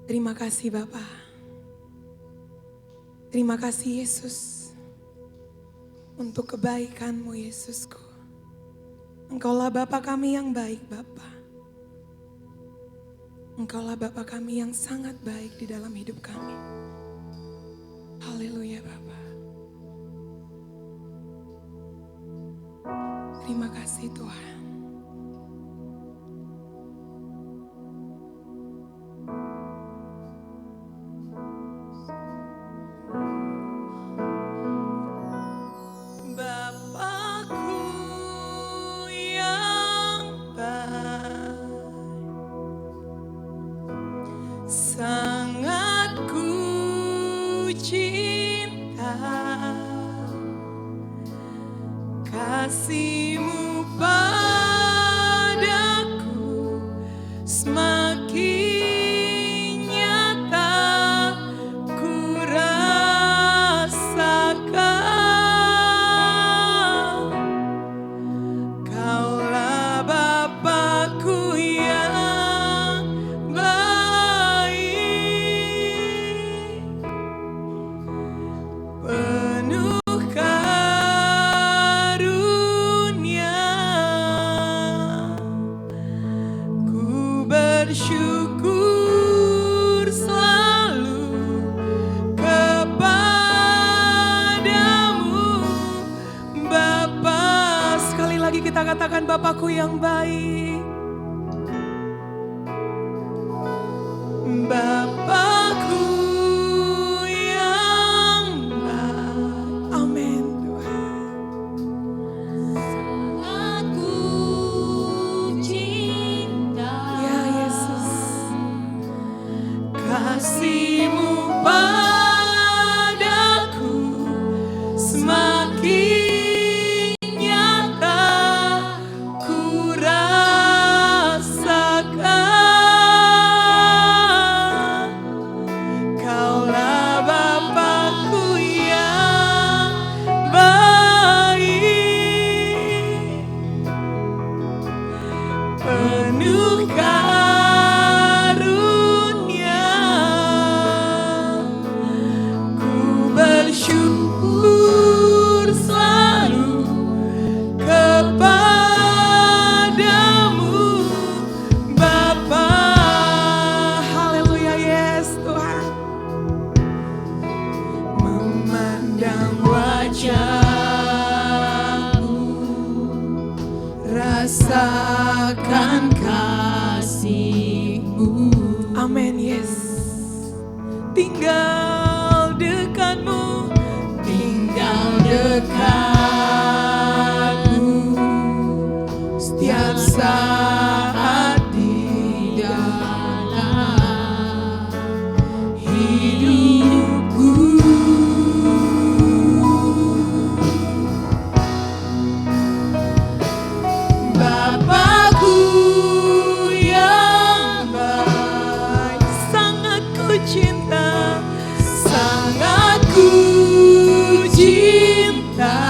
Terima kasih Bapa. Terima kasih Yesus untuk kebaikan-Mu Yesusku. Engkaulah Bapa kami yang baik Bapa. Engkaulah Bapa kami yang sangat baik di dalam hidup kami. Haleluya Bapa. Terima kasih Tuhan. Sangat ku cinta kasih-Mu padaku, semakin nyata ku rasakan. Kaulah Bapa-Ku yang penuh karunia, ku bersyukur selalu kepadamu Bapa. Sekali lagi kita katakan Bapa-Ku yang baik. Bapa-Ku yang baik. Amin Tuhan. Sangat ku cinta Ya Yesus, kasih-Mu padaku semakin nyata ku rasakan. Kaulah Bapa-Ku yang baik, penuh karunia, ku bersyukur selalu kepadamu Bapa. Haleluya, yes Tuhan. Memandang wajah-Mu, rasakan kasih-Mu. Amin, yes. Tinggal dekat-Mu, tinggal dekat-Mu setiap saat di dalam hidupku. Bapa-Ku yang baik, sangat ku cinta, sangat ku cinta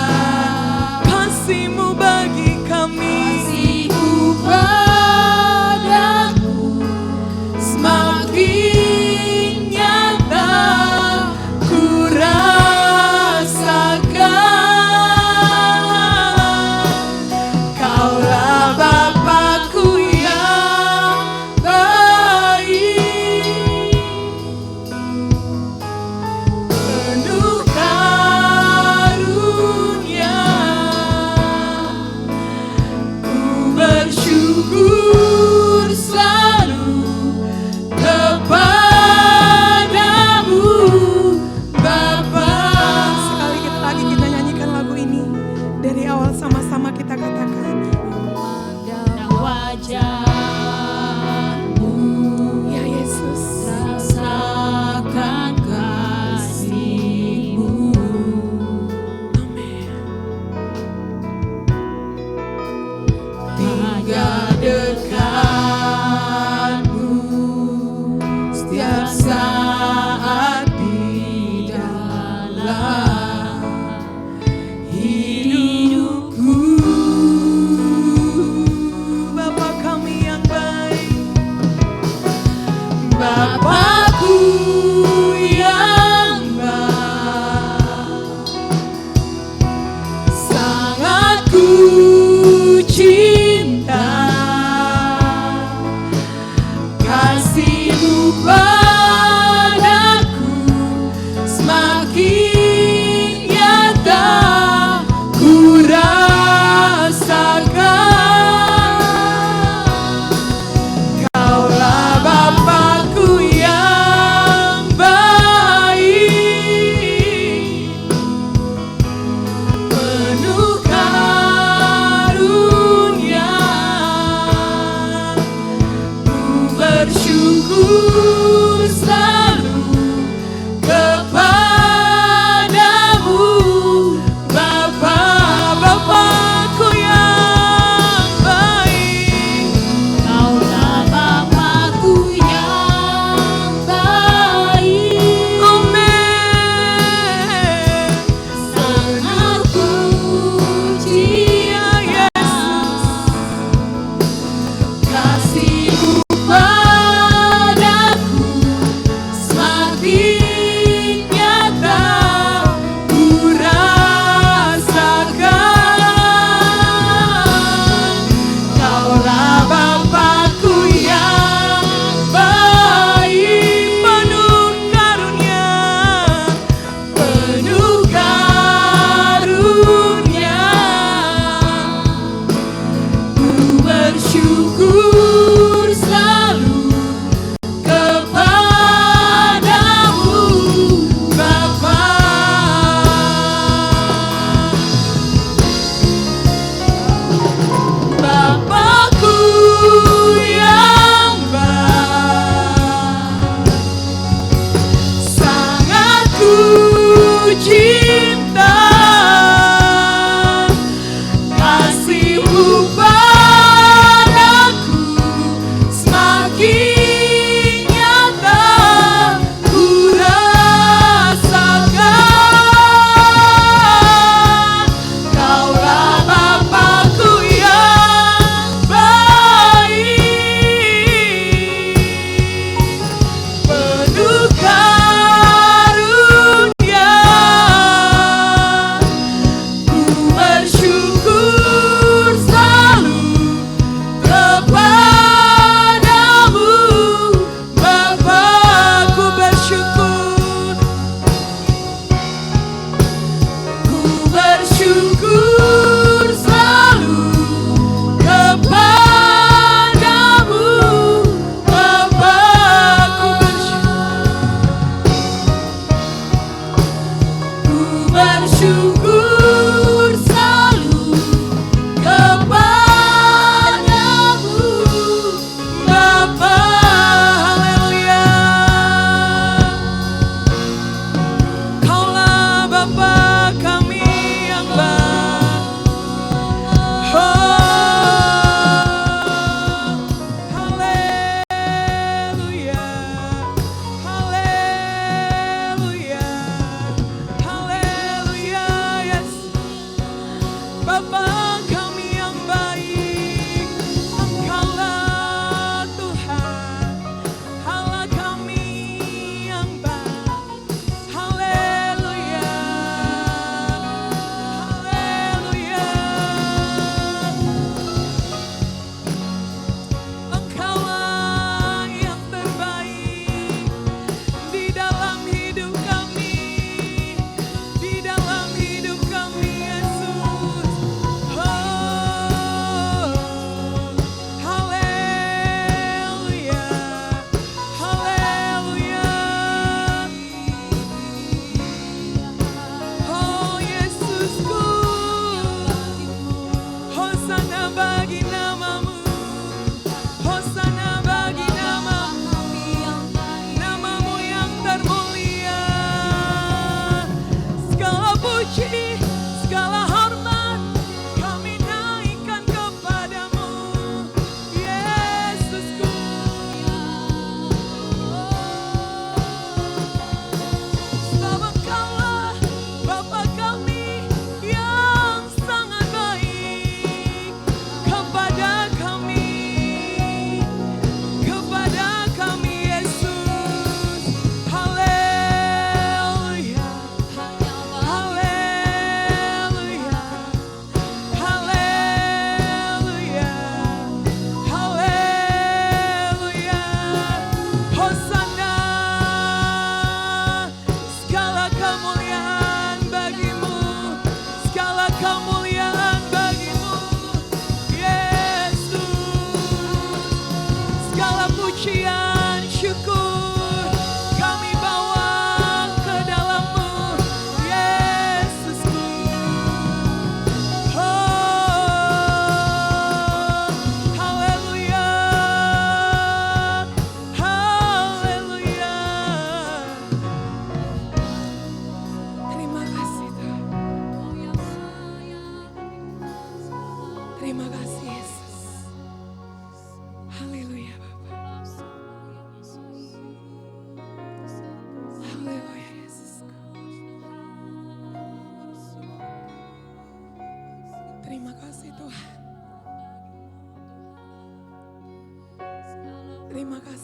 kasih-Mu bagi kami. kasih-Mu padaku, Semakin nyata ku rasakan. Kaulah Bapa-Ku yang baik, penuh karunia, ku bersyukur selalu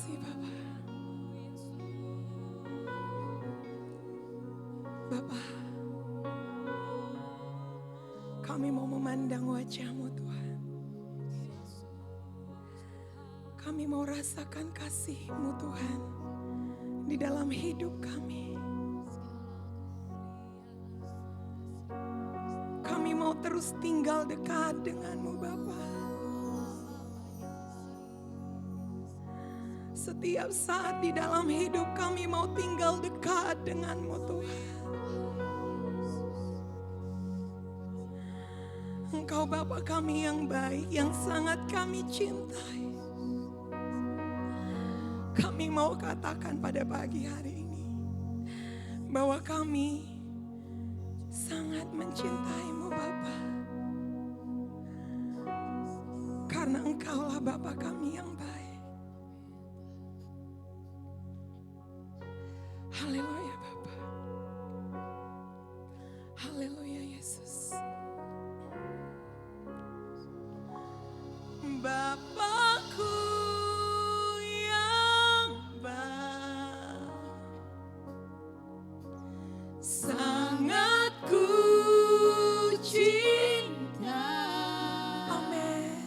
kasih Bapa. Bapa, kami mau memandang wajah-Mu Tuhan. Kami mau rasakan kasih-Mu Tuhan di dalam hidup kami. Kami mau terus tinggal dekat dengan-Mu Bapa. Setiap saat di dalam hidup kami mau tinggal dekat dengan-Mu Tuhan. Engkau Bapa kami yang baik, yang sangat kami cintai. Kami mau katakan pada pagi hari ini bahwa kami sangat mencintai-Mu Bapa. Karena Engkaulah Bapa kami yang baik. Haleluya Bapa. Haleluya Yesus. Bapakku yang baik, sangat ku cinta. Amin.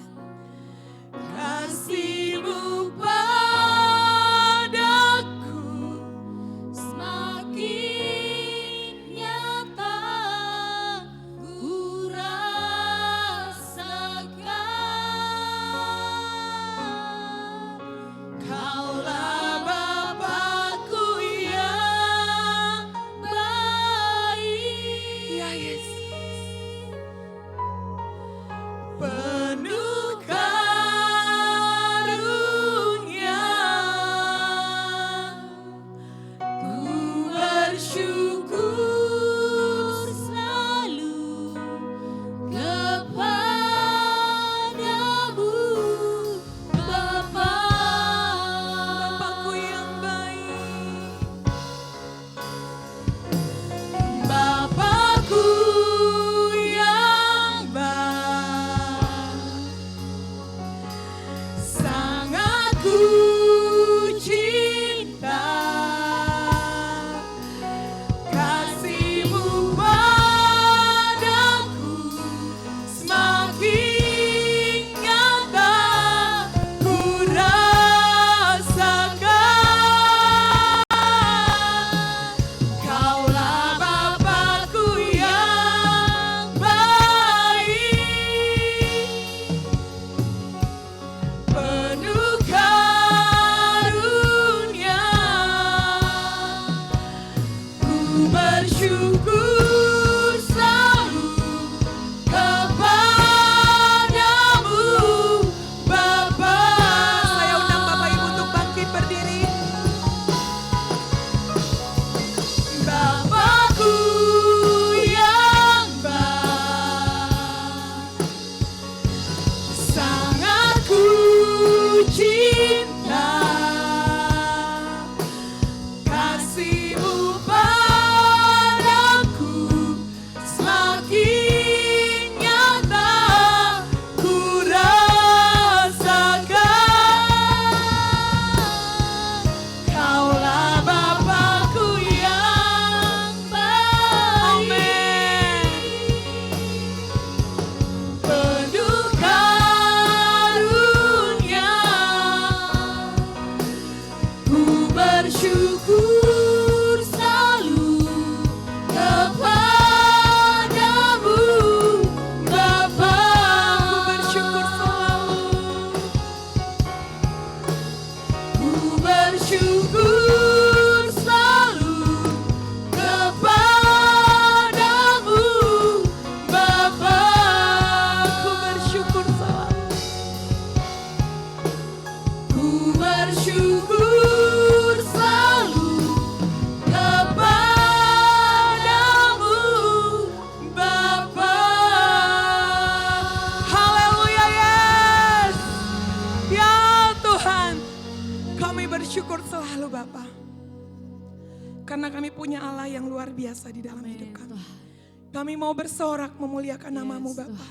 Kasih-Mu padaku semakin nyata ku rasakan. Kaulah Bapakku yang baik. Ya Yesus. Penuh karunia, ku bersyukur Selalu kepadamu Bapa. Bapakku yang baik. Bapakku yang baik, sangat ku cinta. Kasih-Mu padaku semakin nyata ku rasakan. Kaulah Bapakku yang baik, penuh karunia, ku bersyukur selalu kepadamu Bapa. Saya undang Bapak Ibu untuk bangkit berdiri. Bapakku yang baik, sangat ku cinta. Kasih-Mu padaku semakin nyata ku rasakan. Kaulah Bapakku yang baik, penuh karunia, ku bersyukur selalu kepadamu Bapa. Ku bersyukur selalu, ku bersyukur selalu kepadamu Bapa. Ku bersyukur selalu, ku bersyukur selalu kepadamu Bapa. Haleluya Yes. Ya Tuhan, kami bersyukur selalu Bapa. Karena kami punya Allah yang luar biasa di dalam hidup kami. Kami mau bersorak memuliakan nama-Mu Bapa.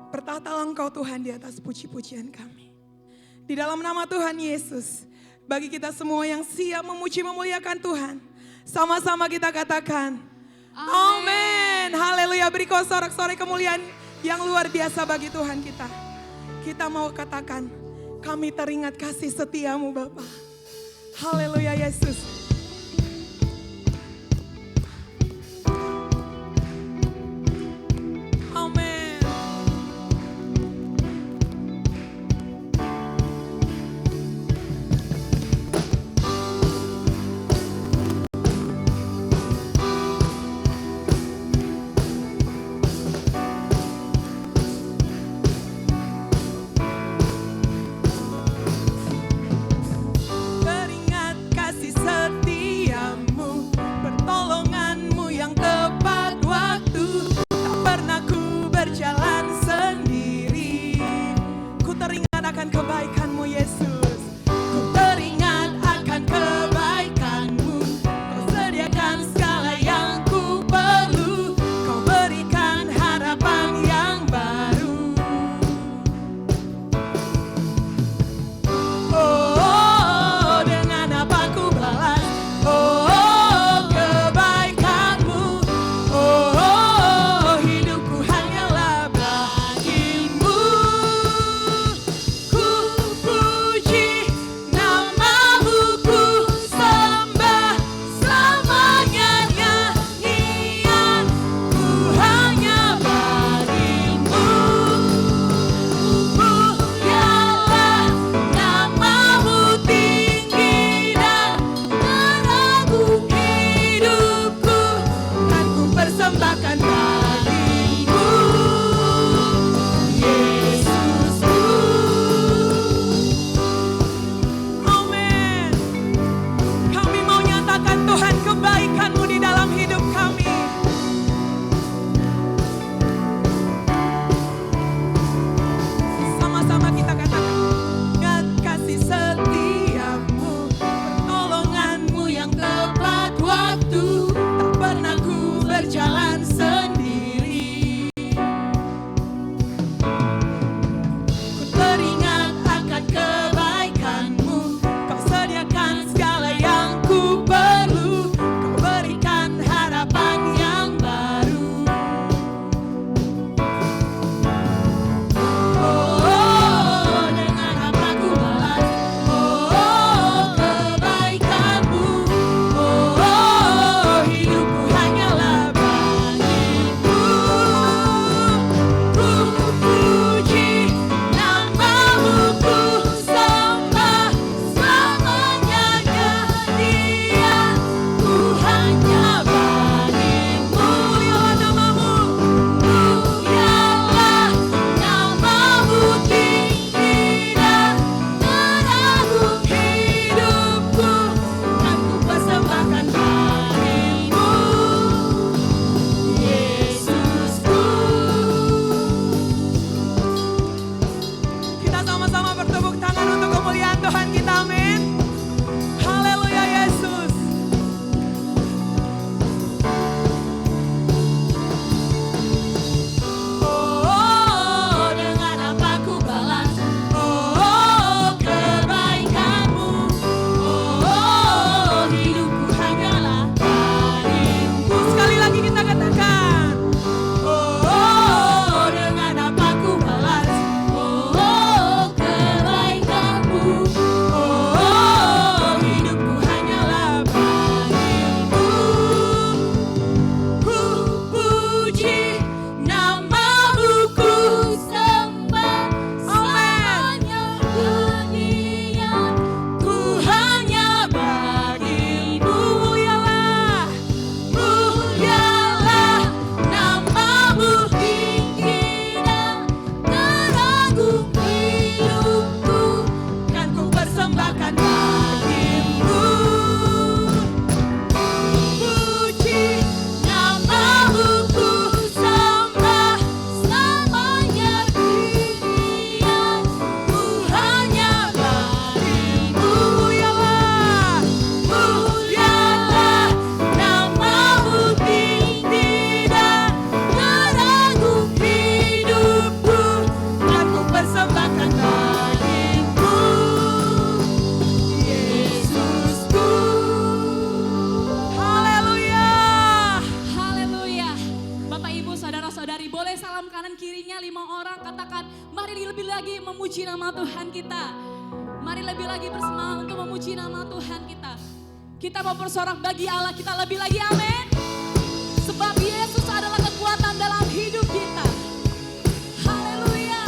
Bertahtalah Engkau Tuhan di atas puji-pujian kami. Di dalam nama Tuhan Yesus, bagi kita semua yang siap memuji memuliakan Tuhan, sama-sama kita katakan, amin. Haleluya, beri kau sorak-sorai kemuliaan yang luar biasa bagi Tuhan kita. Kita mau katakan, kami teringat kasih setiamu Bapa. Haleluya Yesus. Amin. Teringat kasih setiamu lagi memuji nama Tuhan kita. Mari lebih lagi bersemangat untuk memuji nama Tuhan kita. Kita mau bersorak bagi Allah kita lebih lagi, amin. Sebab Yesus adalah kekuatan dalam hidup kita. Haleluya.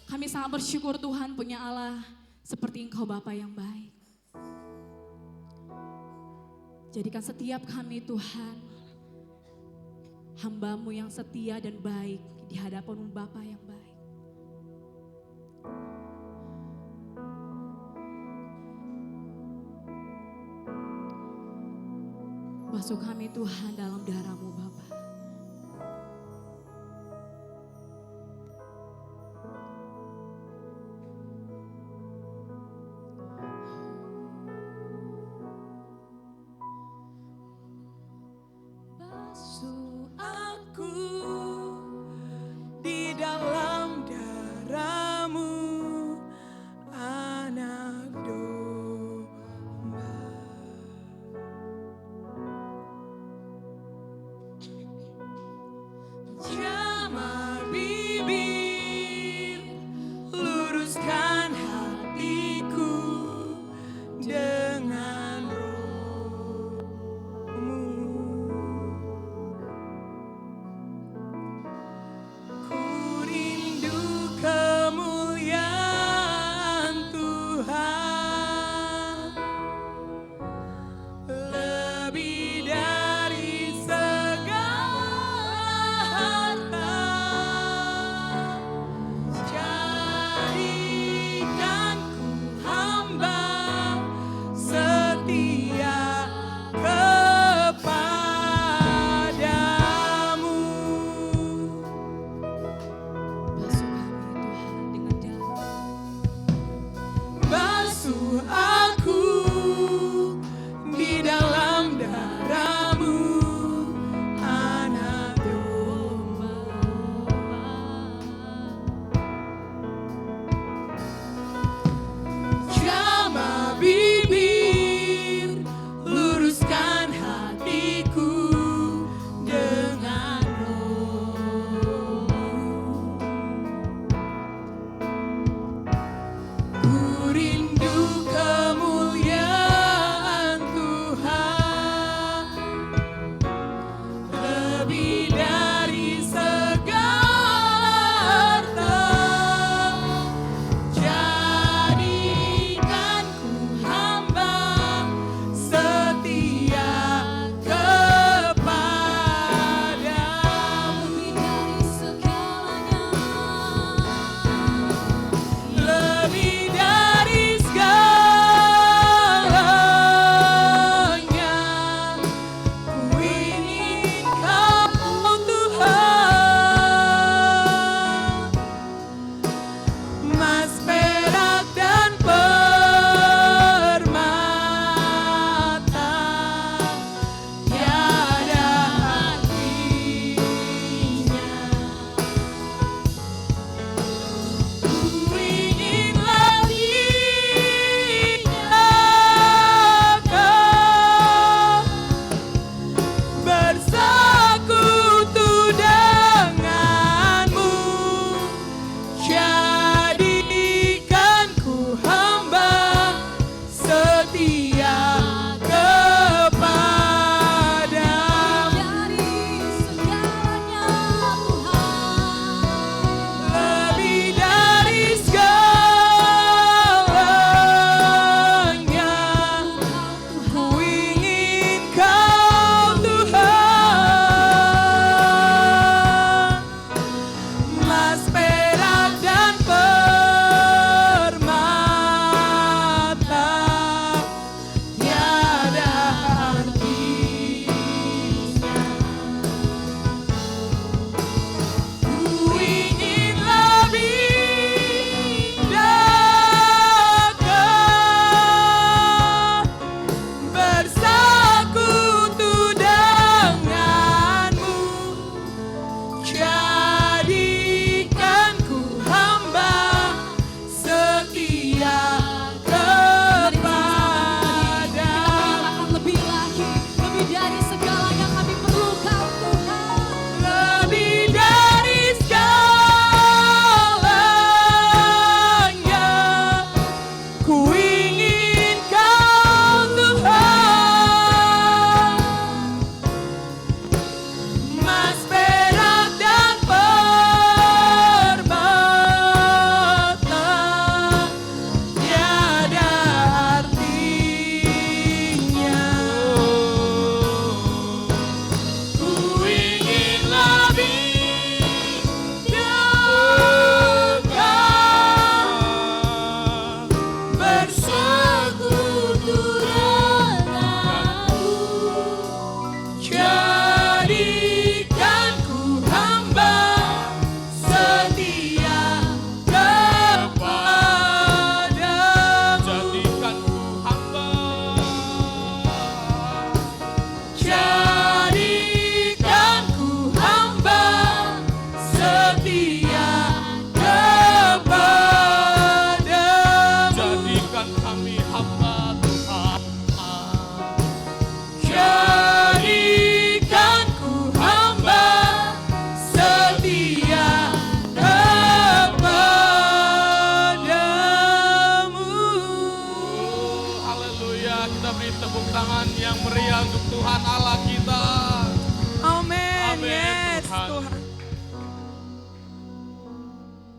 Kami sangat bersyukur Tuhan punya Allah seperti Engkau Bapa yang baik. Jadikan setiap kami Tuhan hamba-Mu yang setia dan baik di hadapan Bapa yang baik. Basuh kami Tuhan dalam darah-Mu Bapa. Basuh aku di dalam darah-Mu, anak domba.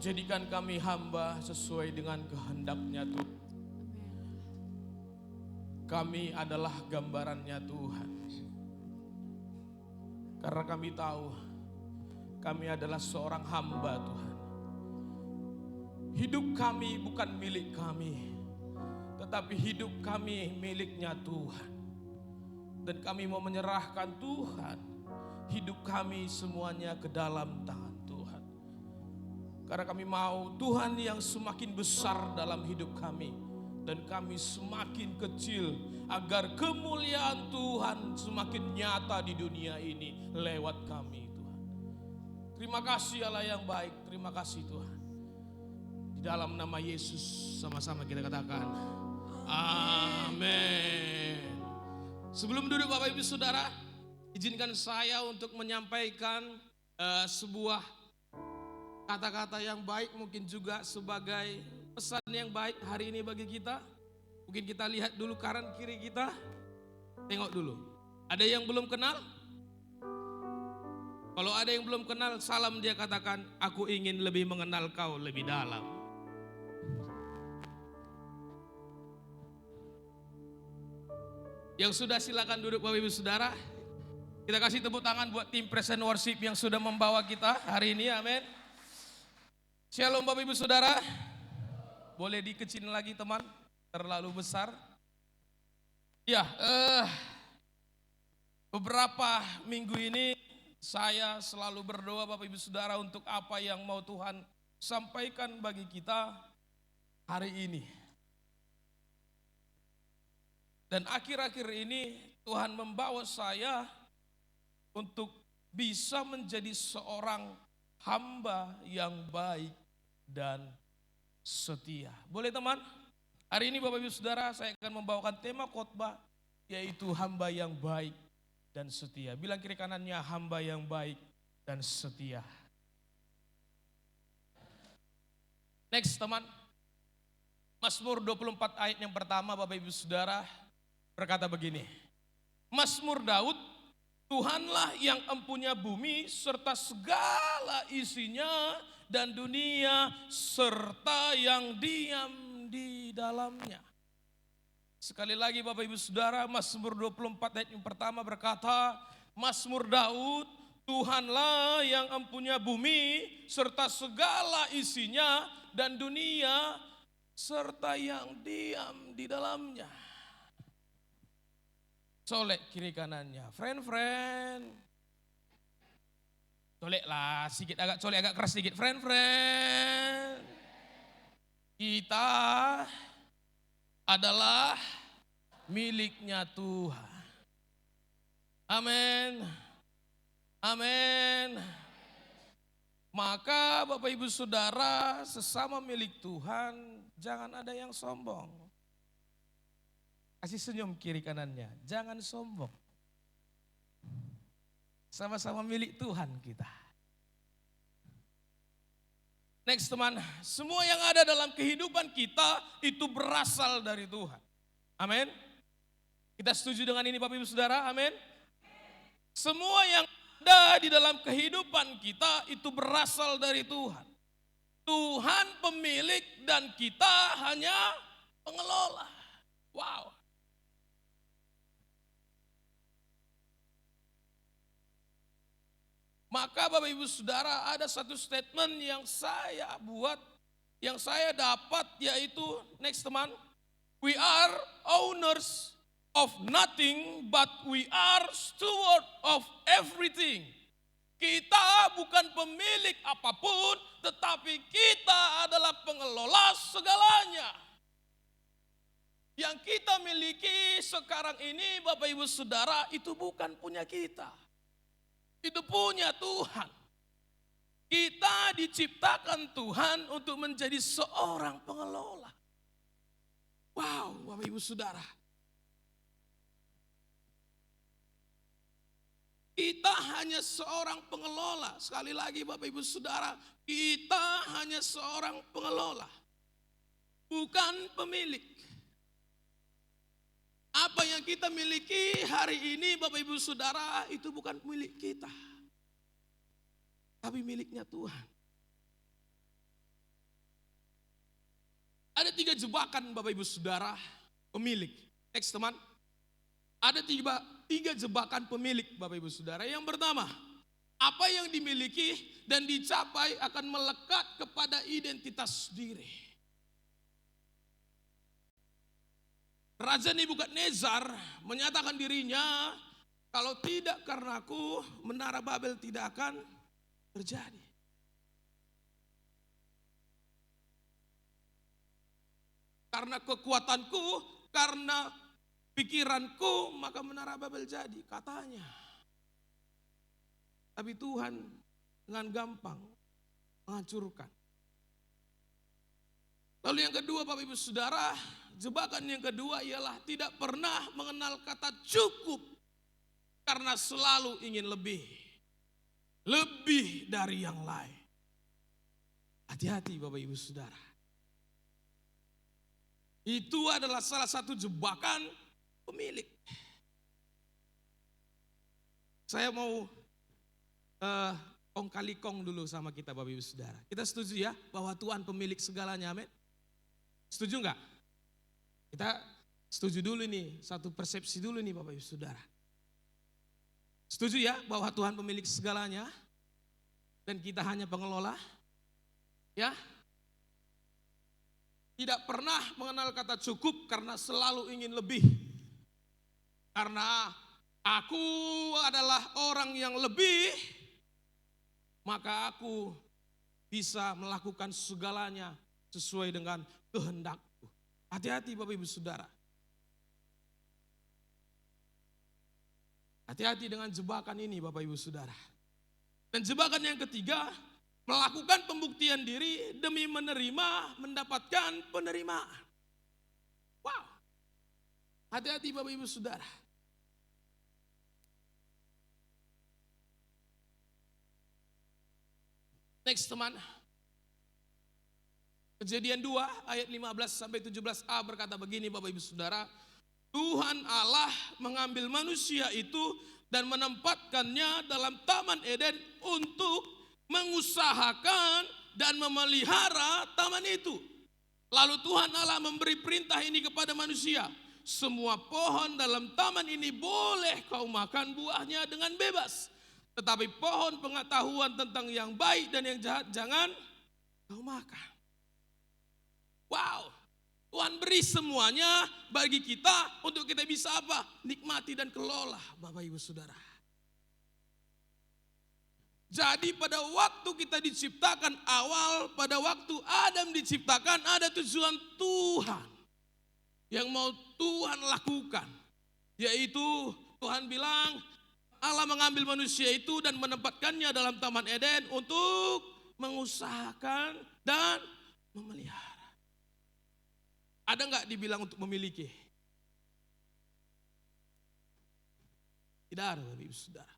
Jadikan kami hamba sesuai dengan kehendak-Nya Tuhan. Kami adalah gambarannya Tuhan. Karena kami tahu kami adalah seorang hamba Tuhan. Hidup kami bukan milik kami, tetapi hidup kami miliknya Tuhan. Dan kami mau menyerahkan Tuhan hidup kami semuanya ke dalam tangan Tuhan. Karena kami mau Tuhan yang semakin besar dalam hidup kami, dan kami semakin kecil, agar kemuliaan Tuhan semakin nyata di dunia ini lewat kami Tuhan. Terima kasih Allah yang baik, terima kasih Tuhan. Di dalam nama Yesus sama-sama kita katakan amin. Sebelum duduk Bapak Ibu Saudara, izinkan saya untuk menyampaikan sebuah kata-kata yang baik, mungkin juga sebagai pesan yang baik hari ini bagi kita. Mungkin kita lihat dulu kanan kiri kita, tengok dulu. Ada yang belum kenal? Kalau ada yang belum kenal, salam dia katakan, aku ingin lebih mengenal kau lebih dalam. Yang sudah silakan duduk Bapak Ibu Saudara. Kita kasih tepuk tangan buat tim Present Worship yang sudah membawa kita hari ini, amin. Shalom Bapak Ibu Saudara. Boleh dikecilin lagi teman, terlalu besar. Ya, beberapa minggu ini saya selalu berdoa Bapak Ibu Saudara untuk apa yang mau Tuhan sampaikan bagi kita hari ini. Dan akhir-akhir ini Tuhan membawa saya untuk bisa menjadi seorang hamba yang baik dan setia. Boleh teman? Hari ini Bapak Ibu Saudara saya akan membawakan tema khotbah yaitu hamba yang baik dan setia. Bilang kiri kanannya hamba yang baik dan setia. Next teman. Mazmur 24 ayat yang pertama Bapak Ibu Saudara berkata begini. Mazmur Daud, Tuhanlah yang empunya bumi serta segala isinya dan dunia serta yang diam di dalamnya. Sekali lagi Bapak Ibu Saudara, Mazmur 24 ayat yang pertama berkata, Mazmur Daud, Tuhanlah yang empunya bumi serta segala isinya dan dunia serta yang diam di dalamnya. Colek kiri kanannya, friend. Colek lah, sedikit agak colek agak keras sedikit, friend. Kita adalah miliknya Tuhan. Amin. Amin. Maka Bapak Ibu Saudara, sesama milik Tuhan, jangan ada yang sombong. Kasih senyum kiri kanannya, jangan sombong. Sama-sama milik Tuhan kita. Next teman, semua yang ada dalam kehidupan kita itu berasal dari Tuhan. Amin. Kita setuju dengan ini Bapak Ibu Saudara, amin. Semua yang ada di dalam kehidupan kita itu berasal dari Tuhan. Tuhan pemilik dan kita hanya pengelola. Wow. Maka Bapak Ibu Saudara ada satu statement yang saya buat, yang saya dapat yaitu, next teman, we are owners of nothing but we are steward of everything. Kita bukan pemilik apapun, tetapi kita adalah pengelola segalanya. Yang kita miliki sekarang ini Bapak Ibu Saudara itu bukan punya kita. Itu punya Tuhan. Kita diciptakan Tuhan untuk menjadi seorang pengelola. Wow, Bapak Ibu Saudara. Kita hanya seorang pengelola. Sekali lagi Bapak Ibu Saudara, kita hanya seorang pengelola. Bukan pemilik. Apa yang kita miliki hari ini Bapak Ibu Saudara itu bukan milik kita. Tapi miliknya Tuhan. Ada 3 jebakan Bapak Ibu Saudara pemilik. Next teman. Ada 3 jebakan pemilik Bapak Ibu Saudara. Yang pertama, apa yang dimiliki dan dicapai akan melekat kepada identitas diri. Raja Nebukadnezar menyatakan dirinya, kalau tidak karena aku, menara Babel tidak akan terjadi. Karena kekuatanku, karena pikiranku, maka menara Babel jadi, katanya. Tapi Tuhan dengan gampang menghancurkan. Lalu yang kedua Bapak Ibu Saudara, jebakan yang kedua ialah tidak pernah mengenal kata cukup. Karena selalu ingin lebih. Lebih dari yang lain. Hati-hati Bapak Ibu Saudara. Itu adalah salah satu jebakan pemilik. Saya mau kong kali kong dulu sama kita Bapak Ibu Saudara. Kita setuju ya bahwa Tuhan pemilik segalanya, amin? Setuju enggak? Kita setuju dulu nih, satu persepsi dulu nih Bapak Ibu Saudara. Setuju ya bahwa Tuhan pemilik segalanya dan kita hanya pengelola? Ya? Tidak pernah mengenal kata cukup karena selalu ingin lebih. Karena aku adalah orang yang lebih, maka aku bisa melakukan segalanya sesuai dengan kehendakku. Hati-hati Bapak Ibu Saudara. Hati-hati dengan jebakan ini Bapak Ibu Saudara. Dan jebakan yang ketiga, melakukan pembuktian diri demi menerima, mendapatkan penerimaan. Wow. Hati-hati Bapak Ibu Saudara. Next teman. Kejadian 2 ayat 15 sampai 17a berkata begini Bapak Ibu Saudara. Tuhan Allah mengambil manusia itu dan menempatkannya dalam Taman Eden untuk mengusahakan dan memelihara taman itu. Lalu Tuhan Allah memberi perintah ini kepada manusia. Semua pohon dalam taman ini boleh kau makan buahnya dengan bebas. Tetapi pohon pengetahuan tentang yang baik dan yang jahat jangan kau makan. Wow, Tuhan beri semuanya bagi kita untuk kita bisa apa? Nikmati dan kelola Bapak Ibu Saudara. Jadi pada waktu kita diciptakan awal, pada waktu Adam diciptakan ada tujuan Tuhan. Yang mau Tuhan lakukan. Yaitu Tuhan bilang Allah mengambil manusia itu dan menempatkannya dalam Taman Eden untuk mengusahakan dan memelihara. Ada enggak dibilang untuk memiliki? Tidak ada Bapak Ibu Saudara.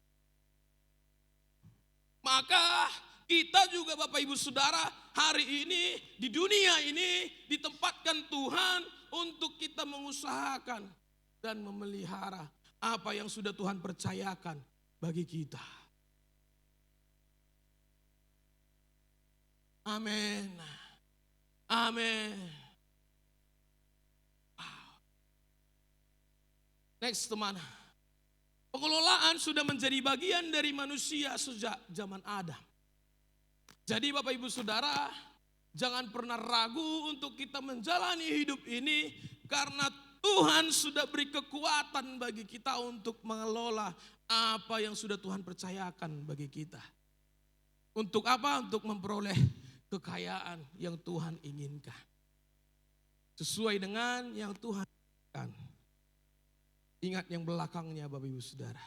Maka kita juga Bapak Ibu Saudara hari ini di dunia ini ditempatkan Tuhan untuk kita mengusahakan dan memelihara apa yang sudah Tuhan percayakan bagi kita. Amin. Amin. Wow. Next teman. Pengelolaan sudah menjadi bagian dari manusia sejak zaman Adam. Jadi Bapak Ibu Saudara, jangan pernah ragu untuk kita menjalani hidup ini karena Tuhan sudah beri kekuatan bagi kita untuk mengelola apa yang sudah Tuhan percayakan bagi kita. Untuk apa? Untuk memperoleh kekayaan yang Tuhan inginkan. Sesuai dengan yang Tuhan inginkan. Ingat yang belakangnya Bapak Ibu Saudara.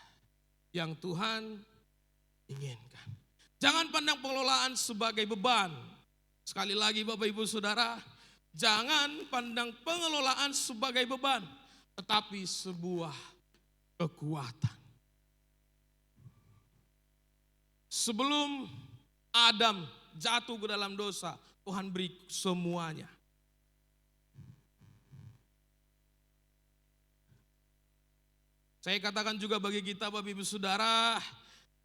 Yang Tuhan inginkan. Jangan pandang pengelolaan sebagai beban. Sekali lagi Bapak Ibu Saudara. Jangan pandang pengelolaan sebagai beban. Tetapi sebuah kekuatan. Sebelum Adam jatuh ke dalam dosa. Tuhan beri semuanya. Saya katakan juga bagi kita Bapak Ibu Saudara,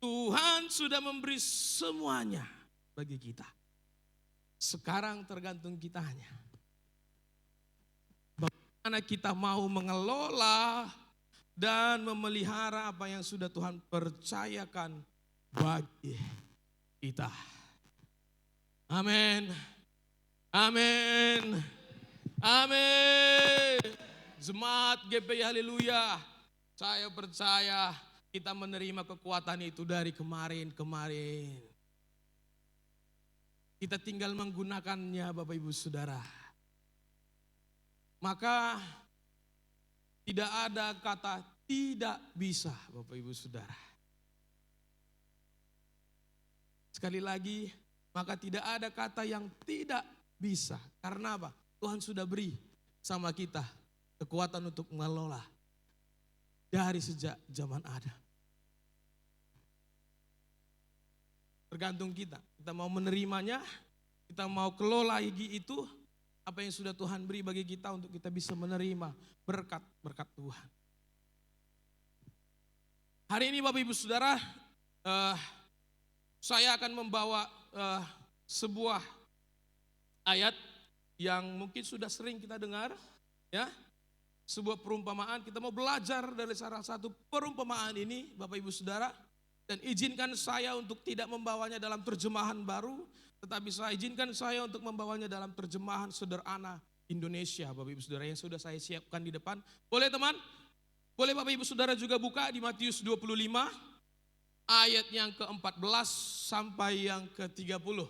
Tuhan sudah memberi semuanya bagi kita. Sekarang tergantung kitanya. Karena kita mau mengelola dan memelihara apa yang sudah Tuhan percayakan bagi kita. Amin. Amin. Amin. Jemaat GPI haleluya. Saya percaya kita menerima kekuatan itu dari kemarin-kemarin. Kita tinggal menggunakannya Bapak Ibu Saudara. Maka tidak ada kata tidak bisa Bapak Ibu Saudara. Sekali lagi, maka tidak ada kata yang tidak bisa. Karena apa? Tuhan sudah beri sama kita kekuatan untuk mengelola dari sejak zaman ada. Tergantung kita mau menerimanya, kita mau kelola itu, apa yang sudah Tuhan beri bagi kita untuk kita bisa menerima berkat-berkat Tuhan. Hari ini Bapak Ibu Saudara, saya akan membawa sebuah ayat yang mungkin sudah sering kita dengar, ya. Sebuah perumpamaan, kita mau belajar dari salah satu perumpamaan ini Bapak Ibu Saudara. Dan izinkan saya untuk tidak membawanya dalam terjemahan baru, tetapi izinkan saya untuk membawanya dalam terjemahan sederhana Indonesia Bapak Ibu Saudara yang sudah saya siapkan di depan. Boleh teman? Boleh Bapak Ibu Saudara juga buka di Matius 25 ayat yang ke-14 sampai yang ke-30.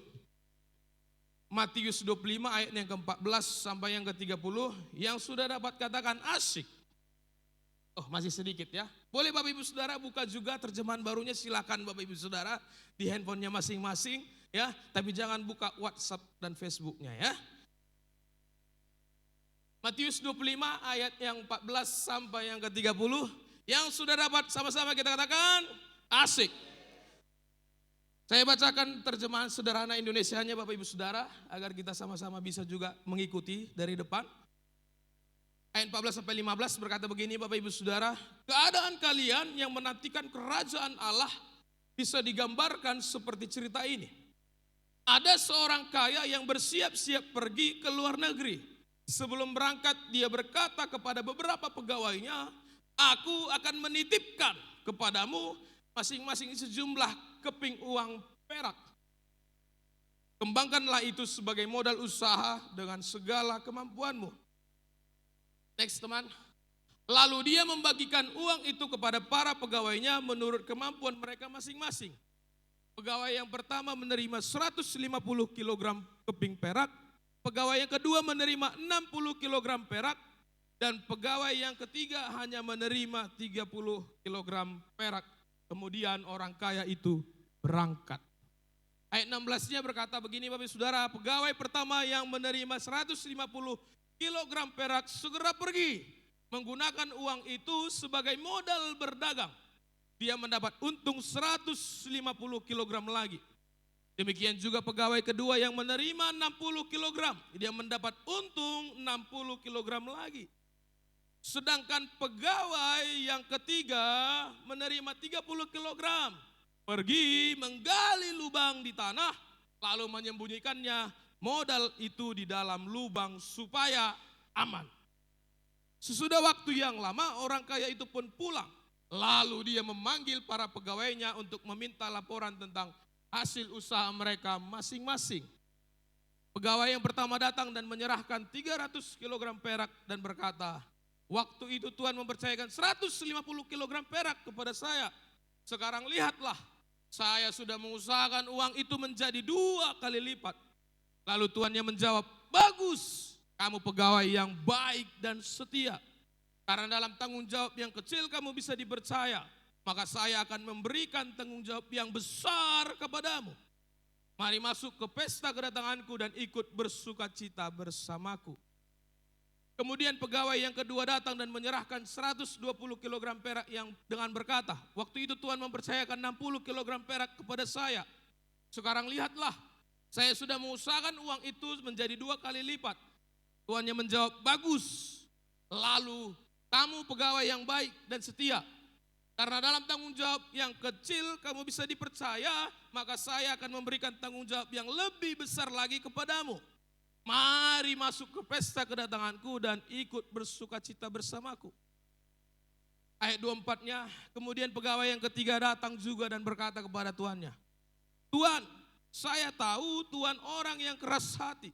Matius 25 ayat yang ke-14 sampai yang ke-30 yang sudah dapat katakan asik. Oh masih sedikit ya. Boleh Bapak Ibu Saudara buka juga terjemahan barunya, silakan Bapak Ibu Saudara di handphonenya masing-masing ya. Tapi jangan buka WhatsApp dan Facebooknya ya. Matius 25 ayat yang 14 sampai yang ke-30 yang sudah dapat sama-sama kita katakan asik. Saya bacakan terjemahan sederhana Indonesianya Bapak Ibu Saudara agar kita sama-sama bisa juga mengikuti dari depan. Ayat 14 sampai 15 berkata begini Bapak Ibu Saudara, keadaan kalian yang menantikan kerajaan Allah bisa digambarkan seperti cerita ini. Ada seorang kaya yang bersiap-siap pergi ke luar negeri. Sebelum berangkat dia berkata kepada beberapa pegawainya, aku akan menitipkan kepadamu masing-masing sejumlah keping uang perak. Kembangkanlah itu sebagai modal usaha dengan segala kemampuanmu. Next teman. Lalu dia membagikan uang itu kepada para pegawainya menurut kemampuan mereka masing-masing. Pegawai yang pertama menerima 150 kg keping perak. Pegawai yang kedua menerima 60 kg perak. Dan pegawai yang ketiga hanya menerima 30 kg perak. Kemudian orang kaya itu berangkat. Ayat 16-nya berkata begini Bapak Saudara, pegawai pertama yang menerima 150 kilogram perak segera pergi menggunakan uang itu sebagai modal berdagang. Dia mendapat untung 150 kilogram lagi. Demikian juga pegawai kedua yang menerima 60 kilogram. Dia mendapat untung 60 kilogram lagi. Sedangkan pegawai yang ketiga menerima 30 kilogram. Pergi menggali lubang di tanah lalu menyembunyikannya modal itu di dalam lubang supaya aman. Sesudah waktu yang lama orang kaya itu pun pulang. Lalu dia memanggil para pegawainya untuk meminta laporan tentang hasil usaha mereka masing-masing. Pegawai yang pertama datang dan menyerahkan 300 kg perak dan berkata, waktu itu Tuhan mempercayakan 150 kg perak kepada saya. Sekarang lihatlah, saya sudah mengusahakan uang itu menjadi 2 kali lipat. Lalu tuannya menjawab, bagus, kamu pegawai yang baik dan setia. Karena dalam tanggung jawab yang kecil kamu bisa dipercaya, maka saya akan memberikan tanggung jawab yang besar kepadamu. Mari masuk ke pesta kedatanganku dan ikut bersukacita bersamaku. Kemudian pegawai yang kedua datang dan menyerahkan 120 kg perak yang dengan berkata, waktu itu Tuhan mempercayakan 60 kg perak kepada saya. Sekarang lihatlah, saya sudah mengusahakan uang itu menjadi 2 kali lipat. Tuannya menjawab, bagus. Lalu kamu pegawai yang baik dan setia. Karena dalam tanggung jawab yang kecil kamu bisa dipercaya, maka saya akan memberikan tanggung jawab yang lebih besar lagi kepadamu. Mari masuk ke pesta kedatanganku dan ikut bersukacita bersamaku. Ayat 24-nya, kemudian pegawai yang ketiga datang juga dan berkata kepada tuannya, Tuan, saya tahu Tuan orang yang keras hati,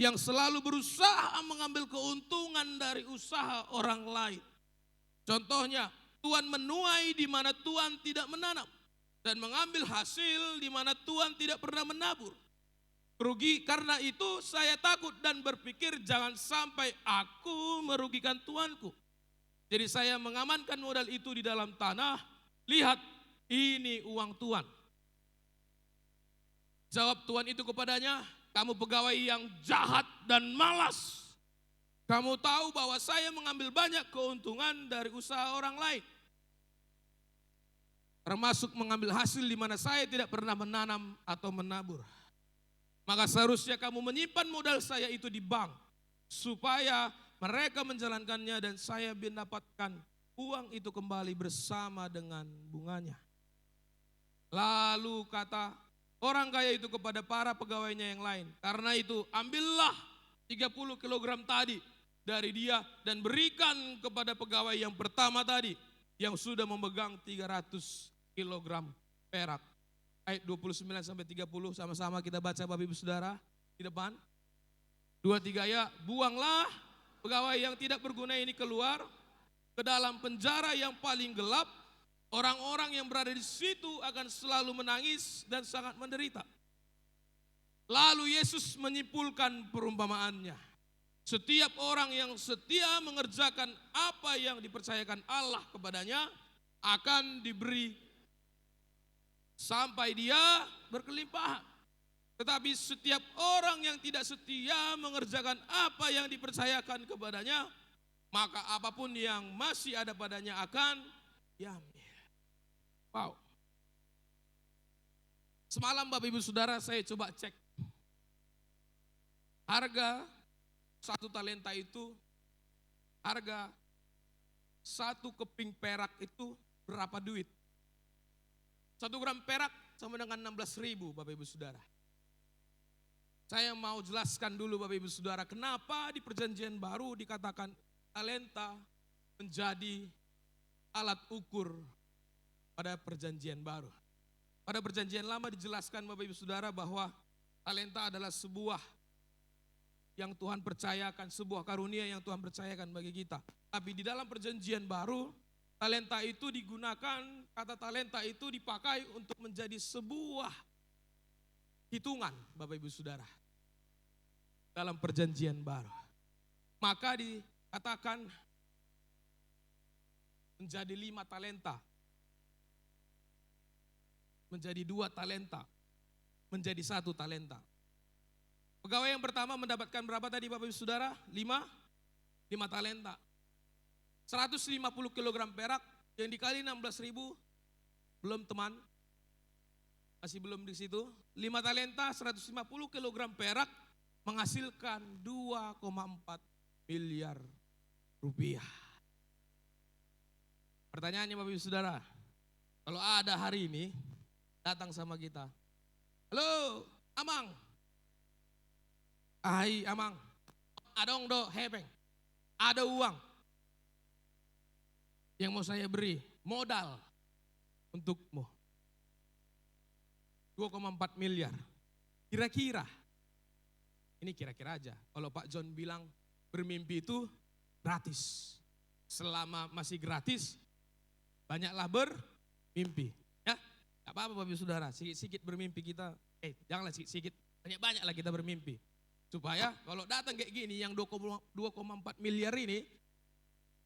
yang selalu berusaha mengambil keuntungan dari usaha orang lain. Contohnya, Tuan menuai di mana Tuan tidak menanam, dan mengambil hasil di mana Tuan tidak pernah menabur. Karena itu saya takut dan berpikir jangan sampai aku merugikan tuanku. Jadi saya mengamankan modal itu di dalam tanah. Lihat, ini uang tuan. Jawab tuan itu kepadanya, kamu pegawai yang jahat dan malas. Kamu tahu bahwa saya mengambil banyak keuntungan dari usaha orang lain, termasuk mengambil hasil di mana saya tidak pernah menanam atau menabur. Maka seharusnya kamu menyimpan modal saya itu di bank, supaya mereka menjalankannya dan saya mendapatkan uang itu kembali bersama dengan bunganya. Lalu kata orang kaya itu kepada para pegawainya yang lain, karena itu ambillah 30 kilogram tadi dari dia dan berikan kepada pegawai yang pertama tadi yang sudah memegang 300 kilogram perak. Ayat 29 sampai 30 sama-sama kita baca Bapak Ibu Saudara di depan. 2-3 ya, buanglah pegawai yang tidak berguna ini keluar ke dalam penjara yang paling gelap. Orang-orang yang berada di situ akan selalu menangis dan sangat menderita. Lalu Yesus menyimpulkan perumpamaannya. Setiap orang yang setia mengerjakan apa yang dipercayakan Allah kepadanya akan diberi sampai dia berkelimpahan. Tetapi setiap orang yang tidak setia mengerjakan apa yang dipercayakan kepadanya, maka apapun yang masih ada padanya akan diambil. Wow. Semalam Bapak Ibu Saudara saya coba cek. Harga 1 talenta itu, harga 1 keping perak itu berapa duit? 1 gram perak sama dengan 16.000 Bapak Ibu Saudara. Saya mau jelaskan dulu Bapak Ibu Saudara, kenapa di perjanjian baru dikatakan talenta menjadi alat ukur pada perjanjian baru. Pada perjanjian lama dijelaskan Bapak Ibu Saudara bahwa talenta adalah sebuah yang Tuhan percayakan, sebuah karunia yang Tuhan percayakan bagi kita. Tapi di dalam perjanjian baru, talenta itu digunakan, kata talenta itu dipakai untuk menjadi sebuah hitungan Bapak Ibu Saudara. Dalam perjanjian baru. Maka dikatakan menjadi 5 talenta. Menjadi 2 talenta, menjadi 1 talenta. Pegawai yang pertama mendapatkan berapa tadi Bapak Ibu Saudara? 5 talenta. 150 kilogram perak yang dikali 16.000, belum teman, masih belum di situ. 5 talenta 150 kilogram perak menghasilkan 2,4 miliar rupiah. Pertanyaannya Bapak Ibu Saudara, kalau ada hari ini datang sama kita, halo Amang, hai Amang, adong do hebeng, ada uang yang mau saya beri, modal untukmu 2,4 miliar. Kira-kira, ini kira-kira aja, kalau Pak John bilang bermimpi itu gratis. Selama masih gratis, banyaklah bermimpi. Ya, gak apa-apa Bapak Ibu Saudara, sikit-sikit bermimpi kita, janganlah sikit-sikit, banyak-banyaklah kita bermimpi. Supaya kalau datang kayak gini, yang 2,4 miliar ini,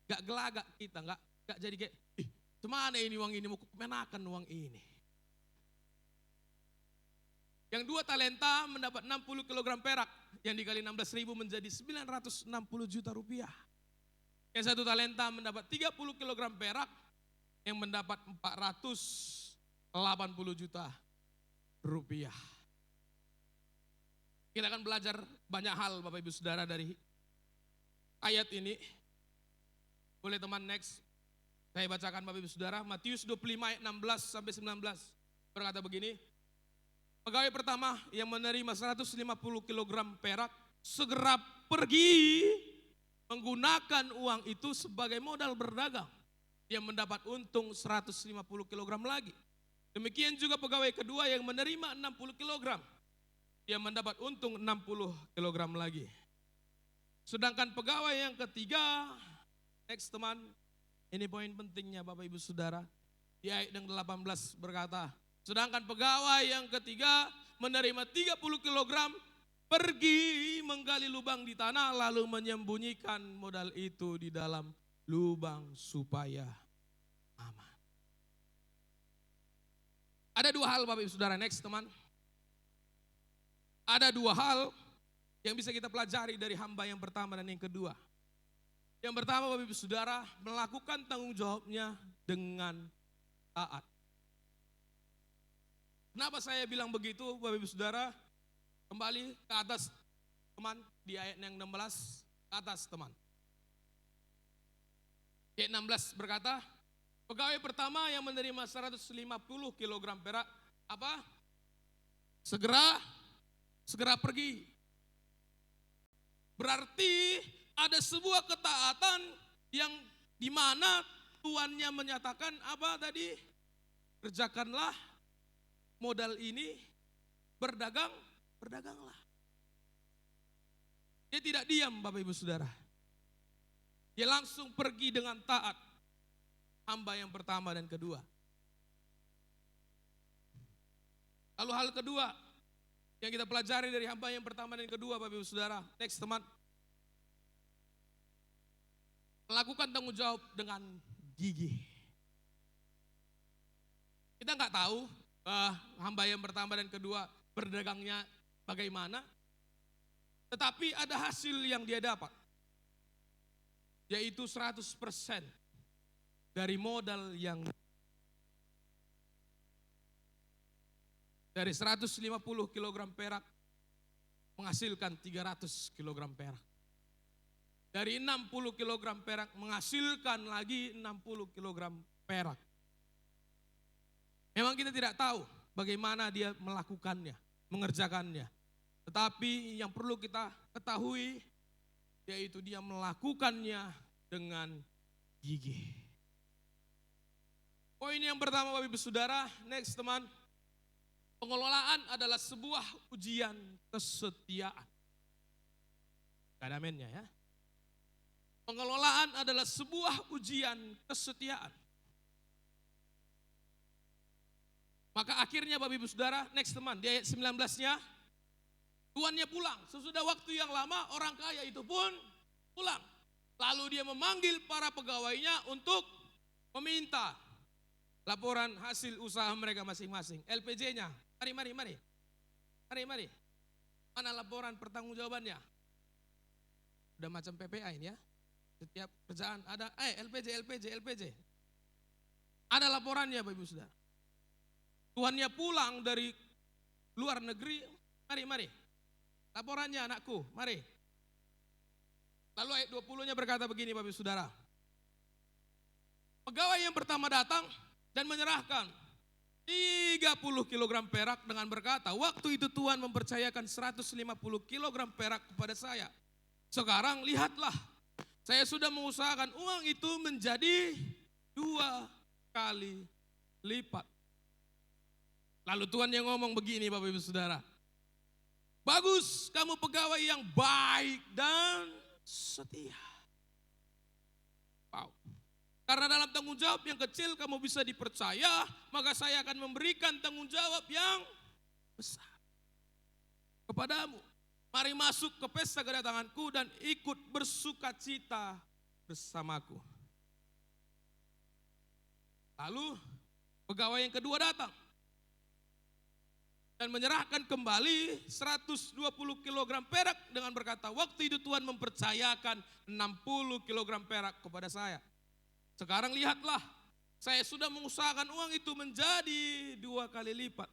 gak gelagak kita, gak jadi kayak, kemana ini uang ini, mau kemenakan uang ini. Yang 2 talenta mendapat 60 kilogram perak, yang dikali 16.000 menjadi 960 juta rupiah. Yang 1 talenta mendapat 30 kilogram perak, yang mendapat 480 juta rupiah. Kita akan belajar banyak hal Bapak Ibu Saudara dari ayat ini. Boleh teman next, saya bacakan Bapak Ibu Saudara, Matius 25 ayat 16 sampai 19 berkata begini. Pegawai pertama yang menerima 150 kilogram perak segera pergi menggunakan uang itu sebagai modal berdagang. Dia mendapat untung 150 kilogram lagi. Demikian juga pegawai kedua yang menerima 60 kilogram. Dia mendapat untung 60 kilogram lagi. Sedangkan pegawai yang ketiga, next teman, ini poin pentingnya Bapak Ibu Saudara. Di ayat yang 18 berkata, sedangkan pegawai yang ketiga menerima 30 kilogram, pergi menggali lubang di tanah lalu menyembunyikan modal itu di dalam lubang supaya aman. Ada dua hal Bapak Ibu Saudara, next teman. Ada dua hal yang bisa kita pelajari dari hamba yang pertama dan yang kedua. Yang pertama Bapak Ibu Saudara, melakukan tanggung jawabnya dengan taat. Kenapa saya bilang begitu Bapak Ibu Saudara? Kembali ke atas teman, di ayat yang 16, ke atas teman. Ayat 16 berkata, pegawai pertama yang menerima 150 kilogram perak, apa? Segera pergi. Berarti ada sebuah ketaatan yang dimana tuannya menyatakan apa tadi? Kerjakanlah modal ini, berdaganglah. Dia tidak diam Bapak Ibu Saudara. Dia langsung pergi dengan taat. Hamba yang pertama dan kedua. Lalu hal kedua yang kita pelajari dari hamba yang pertama dan kedua Bapak Ibu Saudara. Next teman. Melakukan tanggung jawab dengan gigih. Kita nggak tahu hamba yang pertama dan kedua berdagangnya bagaimana. Tetapi ada hasil yang dia dapat. Yaitu 100% dari modal yang dari 150 kilogram perak menghasilkan 300 kilogram perak. Dari 60 kilogram perak menghasilkan lagi 60 kilogram perak. Memang kita tidak tahu bagaimana dia melakukannya, mengerjakannya. Tetapi yang perlu kita ketahui yaitu dia melakukannya dengan gigih. Poin yang pertama Bapak Ibu Saudara, next teman. Pengelolaan adalah sebuah ujian kesetiaan. Gak ada amennya ya. Pengelolaan adalah sebuah ujian kesetiaan. Maka akhirnya Bapak Ibu Saudara, next teman, di ayat 19-nya, tuannya pulang. Sesudah waktu yang lama orang kaya itu pun pulang. Lalu dia memanggil para pegawainya untuk meminta laporan hasil usaha mereka masing-masing. LPJ-nya. Mari. Mana laporan pertanggungjawabannya? Udah macam PPA ini ya. Setiap kerjaan ada, LPJ. Ada laporannya Bapak Ibu Saudara. Tuannya pulang dari luar negeri, mari. Laporannya anakku, mari. Lalu ayat 20-nya berkata begini Bapak Ibu Saudara. Pegawai yang pertama datang dan menyerahkan 30 kilogram perak dengan berkata, waktu itu Tuhan mempercayakan 150 kilogram perak kepada saya. Sekarang lihatlah, saya sudah mengusahakan uang itu menjadi 2 kali lipat. Lalu Tuhan yang ngomong begini Bapak Ibu Saudara. Bagus, kamu pegawai yang baik dan setia. Wow. Karena dalam tanggung jawab yang kecil kamu bisa dipercaya, maka saya akan memberikan tanggung jawab yang besar kepadamu. Mari masuk ke pesta kedatanganku dan ikut bersuka cita bersamaku. Lalu pegawai yang kedua datang dan menyerahkan kembali 120 kilogram perak dengan berkata, waktu itu Tuhan mempercayakan 60 kilogram perak kepada saya. Sekarang lihatlah, saya sudah mengusahakan uang itu menjadi 2 kali lipat.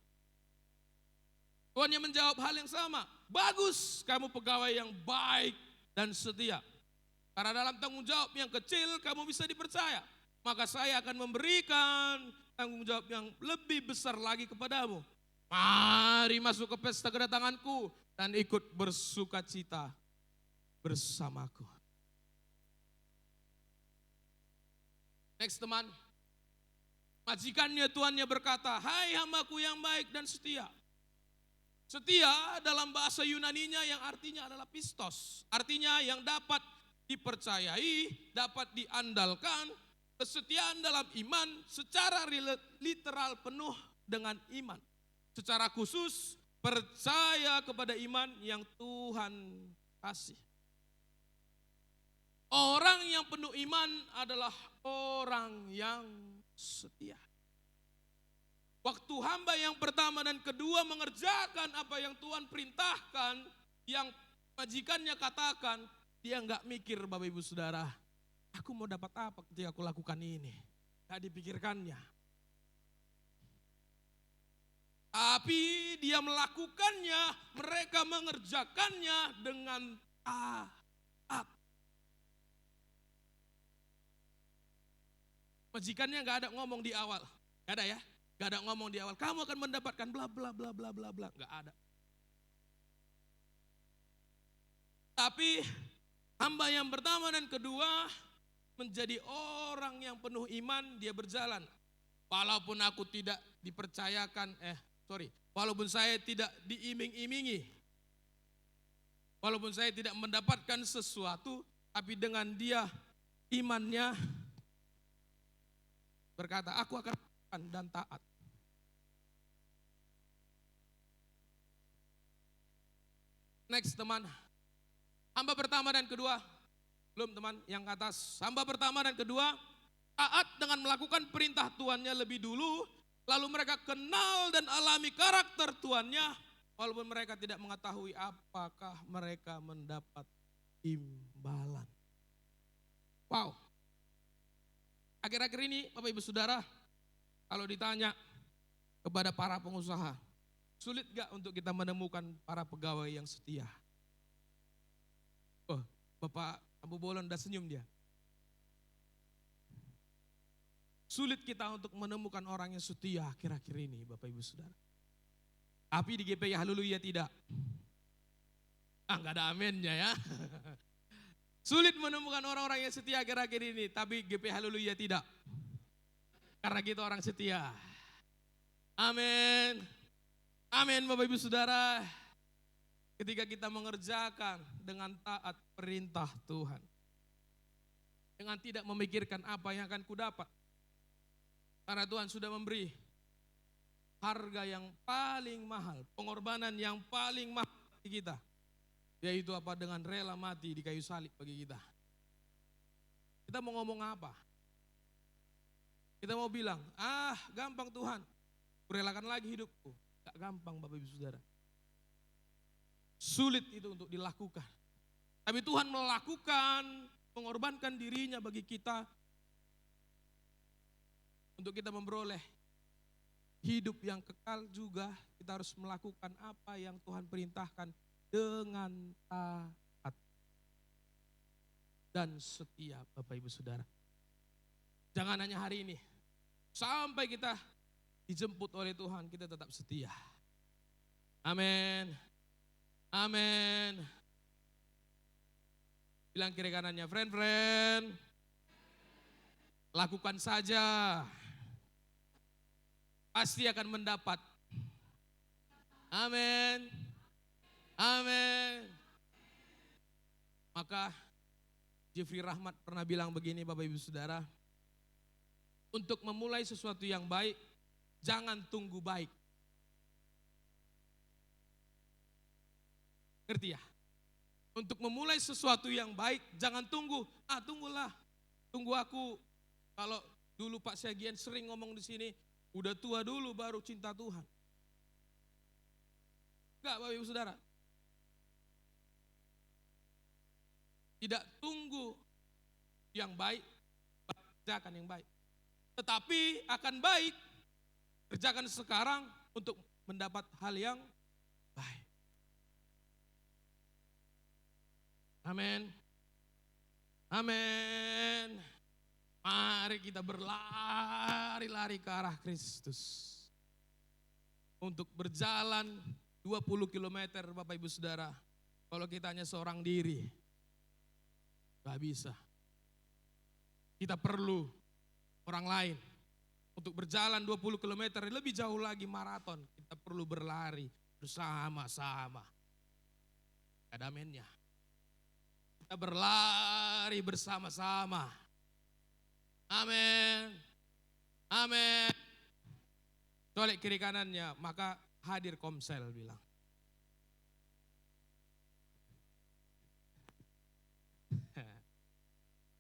Tuannya menjawab hal yang sama. Bagus, kamu pegawai yang baik dan setia. Karena dalam tanggung jawab yang kecil kamu bisa dipercaya. Maka saya akan memberikan tanggung jawab yang lebih besar lagi kepadamu. Mari masuk ke pesta kedatanganku dan ikut bersuka cita bersamaku. Next teman. Majikannya tuannya berkata, hai hambaku yang baik dan setia. Setia dalam bahasa Yunaninya yang artinya adalah pistos. Artinya yang dapat dipercayai, dapat diandalkan. Kesetiaan dalam iman secara literal penuh dengan iman. Secara khusus percaya kepada iman yang Tuhan kasih. Orang yang penuh iman adalah orang yang setia. Waktu hamba yang pertama dan kedua mengerjakan apa yang Tuhan perintahkan, yang majikannya katakan, dia enggak mikir Bapak Ibu Saudara, aku mau dapat apa ketika aku lakukan ini. Enggak dipikirkannya. Tapi dia melakukannya, mereka mengerjakannya dengan taat. Majikannya nggak ada ngomong di awal, nggak ada ya, nggak ada ngomong di awal. Kamu akan mendapatkan bla bla bla bla bla bla, nggak ada. Tapi hamba yang pertama dan kedua menjadi orang yang penuh iman, dia berjalan. Walaupun aku tidak dipercayakan, walaupun saya tidak diiming-imingi, walaupun saya tidak mendapatkan sesuatu, tapi dengan dia imannya berkata, aku akan dan taat. Next teman, hamba pertama dan kedua, belum teman, yang atas. Hamba pertama dan kedua, taat dengan melakukan perintah tuannya lebih dulu, lalu mereka kenal dan alami karakter tuannya, walaupun mereka tidak mengetahui apakah mereka mendapat imbalan. Wow. Akhir-akhir ini Bapak Ibu Saudara, kalau ditanya kepada para pengusaha, sulit gak untuk kita menemukan para pegawai yang setia? Oh, Bapak Abu Bolon udah senyum dia. Sulit kita untuk menemukan orang yang setia akhir-akhir ini Bapak Ibu Saudara. Tapi di GPI Haleluya tidak. Gak ada amennya ya. Sulit menemukan orang-orang yang setia akhir-akhir ini, tapi GP Haleluya tidak. Karena kita orang setia. Amin. Amin Bapak Ibu Saudara. Ketika kita mengerjakan dengan taat perintah Tuhan. Dengan tidak memikirkan apa yang akan kudapat. Karena Tuhan sudah memberi harga yang paling mahal, pengorbanan yang paling mahal bagi kita. Yaitu apa? Dengan rela mati di kayu salib bagi kita. Kita mau ngomong apa? Kita mau bilang, gampang Tuhan, kurelakan lagi hidupku. Gak gampang Bapak Ibu Saudara. Sulit itu untuk dilakukan. Tapi Tuhan melakukan, mengorbankan dirinya bagi kita. Untuk kita memperoleh hidup yang kekal juga, kita harus melakukan apa yang Tuhan perintahkan. Dengan taat dan setia Bapak Ibu Saudara. Jangan hanya hari ini, sampai kita dijemput oleh Tuhan kita tetap setia. Amin. Amin. Bilang kiri kanannya, friend, lakukan saja. Pasti akan mendapat. Amin. Amin. Maka Jeffrey Rahmat pernah bilang begini Bapak Ibu Saudara. Untuk memulai sesuatu yang baik, jangan tunggu baik. Ngerti ya? Untuk memulai sesuatu yang baik, jangan tunggu. Tunggulah. Tunggu aku. Kalau dulu Pak Syagian sering ngomong di sini, udah tua dulu baru cinta Tuhan. Enggak Bapak Ibu Saudara. Tidak tunggu yang baik, kerjakan yang baik. Tetapi akan baik, kerjakan sekarang untuk mendapat hal yang baik. Amin. Amin. Mari kita berlari-lari ke arah Kristus. Untuk berjalan 20 km Bapak Ibu Saudara. Kalau kita hanya seorang diri, Gak bisa. Kita perlu orang lain. Untuk berjalan 20 km, lebih jauh lagi maraton. Kita perlu berlari bersama-sama. Ada amennya. Kita berlari bersama-sama. Amin. Amin. Colek kiri kanannya, maka hadir Komsel bilang.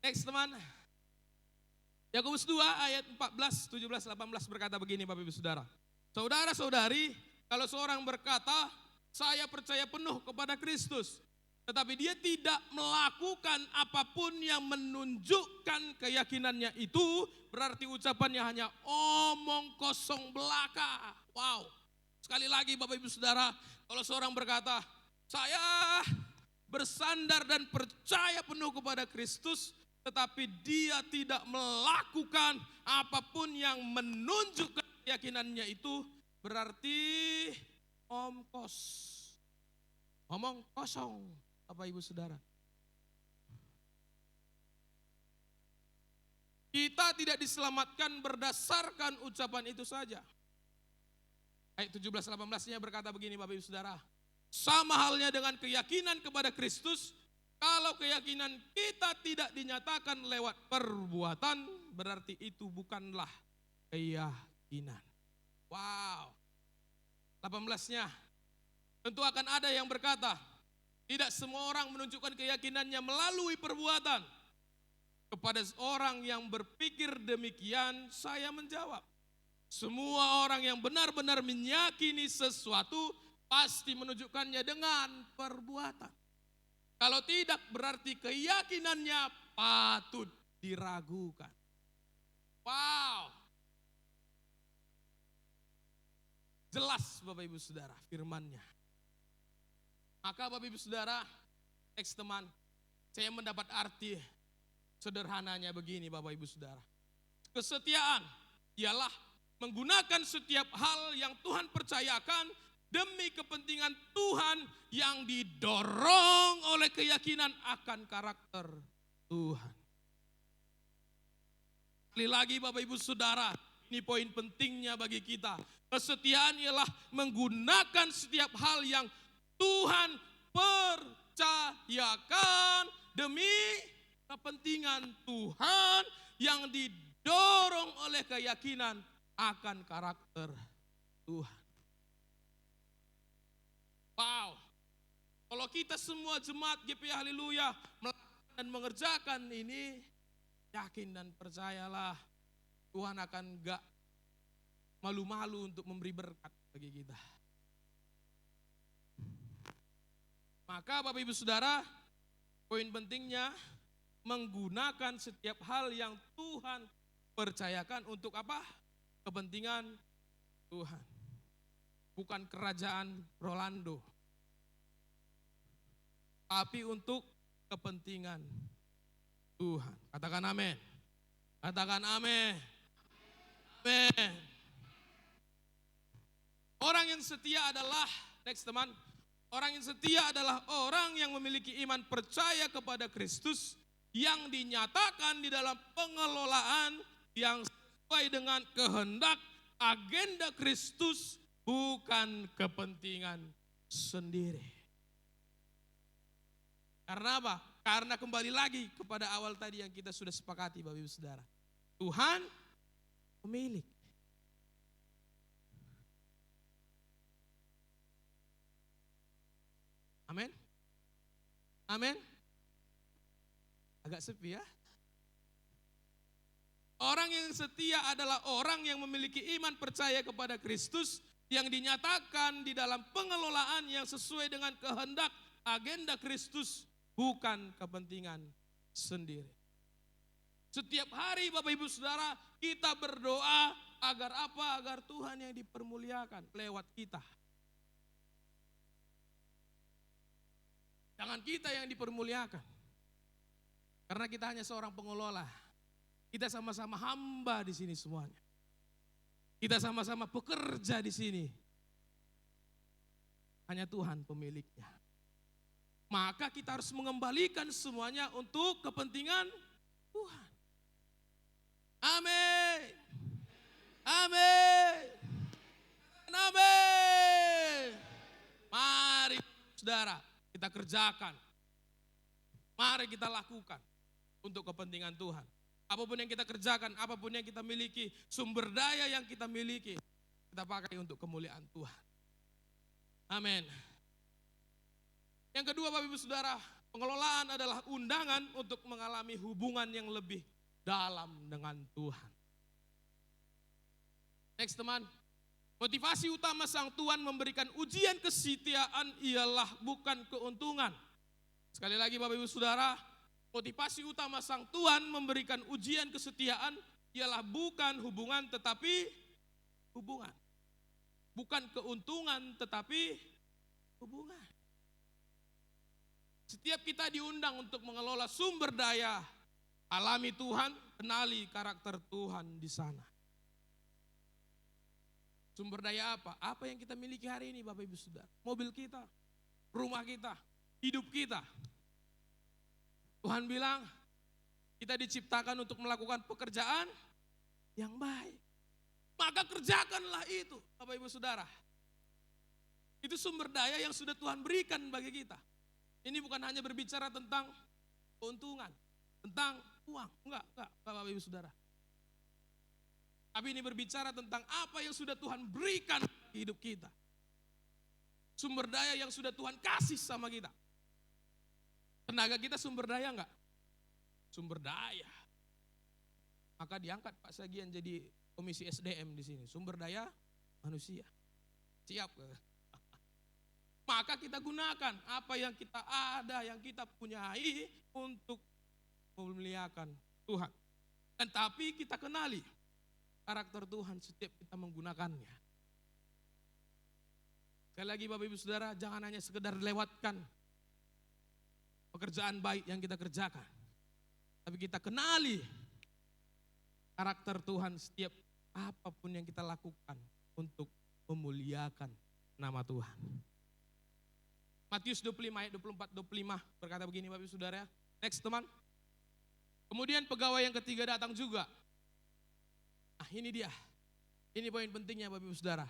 Next teman. Yakobus 2 ayat 14, 17, 18 berkata begini Bapak Ibu Saudara. Saudara-saudari, kalau seorang berkata, saya percaya penuh kepada Kristus, tetapi dia tidak melakukan apapun yang menunjukkan keyakinannya itu, berarti ucapannya hanya omong kosong belaka. Wow, sekali lagi Bapak Ibu Saudara, kalau seorang berkata, saya bersandar dan percaya penuh kepada Kristus, tetapi dia tidak melakukan apapun yang menunjukkan keyakinannya itu, berarti omong kosong, Bapak Ibu Saudara. Kita tidak diselamatkan berdasarkan ucapan itu saja. Ayat 17-18-nya berkata begini Bapak Ibu Saudara. Sama halnya dengan keyakinan kepada Kristus, kalau keyakinan kita tidak dinyatakan lewat perbuatan, berarti itu bukanlah keyakinan. Wow. 18-nya. Tentu akan ada yang berkata, tidak semua orang menunjukkan keyakinannya melalui perbuatan. Kepada orang yang berpikir demikian, saya menjawab. Semua orang yang benar-benar meyakini sesuatu, pasti menunjukkannya dengan perbuatan. Kalau tidak, berarti keyakinannya patut diragukan. Wow. Jelas Bapak Ibu Saudara firman-Nya. Maka Bapak Ibu Saudara, next teman, saya mendapat arti sederhananya begini Bapak Ibu Saudara. Kesetiaan ialah menggunakan setiap hal yang Tuhan percayakan demi kepentingan Tuhan yang didorong oleh keyakinan akan karakter Tuhan. Sekali lagi Bapak Ibu Saudara, ini poin pentingnya bagi kita. Kesetiaan ialah menggunakan setiap hal yang Tuhan percayakan demi kepentingan Tuhan yang didorong oleh keyakinan akan karakter Tuhan. Wow, kalau kita semua jemaat GP Haleluya melakukan dan mengerjakan ini, yakin dan percayalah Tuhan akan gak malu-malu untuk memberi berkat bagi kita. Maka Bapak Ibu Saudara, poin pentingnya menggunakan setiap hal yang Tuhan percayakan untuk apa? Kepentingan Tuhan. Bukan kerajaan Rolando, tapi untuk kepentingan Tuhan. Katakan amin. Katakan amin. Amin. Orang yang setia adalah, next teman, orang yang setia adalah orang yang memiliki iman percaya kepada Kristus yang dinyatakan di dalam pengelolaan yang sesuai dengan kehendak agenda Kristus, bukan kepentingan sendiri. Karena apa? Karena kembali lagi kepada awal tadi yang kita sudah sepakati Bapak Ibu Saudara. Tuhan pemilik. Amin. Amin. Agak sepi ya. Orang yang setia adalah orang yang memiliki iman percaya kepada Kristus yang dinyatakan di dalam pengelolaan yang sesuai dengan kehendak agenda Kristus, bukan kepentingan sendiri. Setiap hari Bapak Ibu Saudara kita berdoa agar apa? Agar Tuhan yang dipermuliakan lewat kita. Jangan kita yang dipermuliakan. Karena kita hanya seorang pengelola. Kita sama-sama hamba di sini semuanya. Kita sama-sama pekerja di sini. Hanya Tuhan pemiliknya. maka kita harus mengembalikan semuanya untuk kepentingan Tuhan. Amin. Amin. Amin. Mari saudara, kita kerjakan. Mari kita lakukan untuk kepentingan Tuhan. Apapun yang kita kerjakan, apapun yang kita miliki, sumber daya yang kita miliki, kita pakai untuk kemuliaan Tuhan. Amin. Yang kedua Bapak Ibu Saudara, pengelolaan adalah undangan untuk mengalami hubungan yang lebih dalam dengan Tuhan. Next teman, motivasi utama sang Tuhan memberikan ujian kesetiaan ialah bukan keuntungan. Sekali lagi Bapak Ibu Saudara, motivasi utama sang Tuhan memberikan ujian kesetiaan ialah bukan hubungan tetapi hubungan. Bukan keuntungan tetapi hubungan. Setiap kita diundang untuk mengelola sumber daya, alami Tuhan, kenali karakter Tuhan di sana. Sumber daya apa? Apa yang kita miliki hari ini Bapak Ibu Saudara? Mobil kita, rumah kita, hidup kita. Tuhan bilang, kita diciptakan untuk melakukan pekerjaan yang baik. Maka kerjakanlah itu Bapak Ibu Saudara. Itu sumber daya yang sudah Tuhan berikan bagi kita. Ini bukan hanya berbicara tentang keuntungan, tentang uang. Enggak Bapak Ibu Saudara. Tapi ini berbicara tentang apa yang sudah Tuhan berikan di hidup kita. Sumber daya yang sudah Tuhan kasih sama kita. Tenaga kita sumber daya enggak? Sumber daya. Maka diangkat Pak Sagian jadi komisi SDM di sini. Sumber daya manusia. Siap. Maka kita gunakan apa yang kita ada, yang kita punyai untuk memuliakan Tuhan. Dan tapi kita kenali karakter Tuhan setiap kita menggunakannya. Sekali lagi Bapak Ibu Saudara, jangan hanya sekedar lewatkan pekerjaan baik yang kita kerjakan. Tapi kita kenali karakter Tuhan setiap apapun yang kita lakukan untuk memuliakan nama Tuhan. Matius 25 ayat 24-25 berkata begini Bapak Ibu Saudara. Next teman. Kemudian pegawai yang ketiga datang juga. Nah ini dia. Ini poin pentingnya Bapak Ibu Saudara.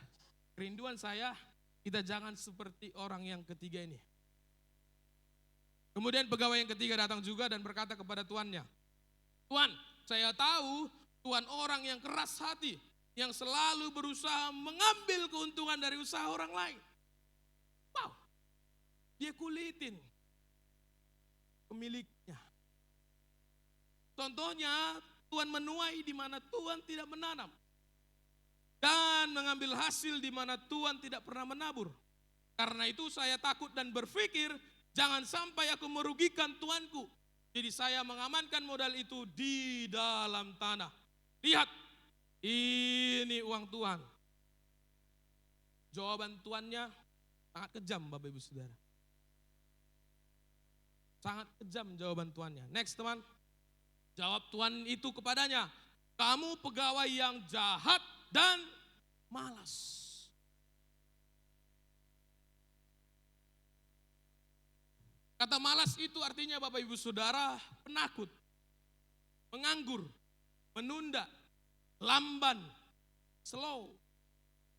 Kerinduan saya kita jangan seperti orang yang ketiga ini. Kemudian pegawai yang ketiga datang juga dan berkata kepada tuannya. Tuan, saya tahu Tuan orang yang keras hati. Yang selalu berusaha mengambil keuntungan dari usaha orang lain. Wow. Dia kulitin pemiliknya. Contohnya Tuhan menuai di mana Tuhan tidak menanam. Dan mengambil hasil di mana Tuhan tidak pernah menabur. Karena itu saya takut dan berpikir jangan sampai aku merugikan Tuanku. Jadi saya mengamankan modal itu di dalam tanah. Lihat, ini uang Tuhan. Jawaban tuannya sangat kejam Bapak Ibu Saudara. Sangat kejam jawaban tuannya. Next teman. Jawab tuan itu kepadanya. Kamu pegawai yang jahat dan malas. Kata malas itu artinya Bapak Ibu Saudara penakut, menganggur, menunda, lamban, slow,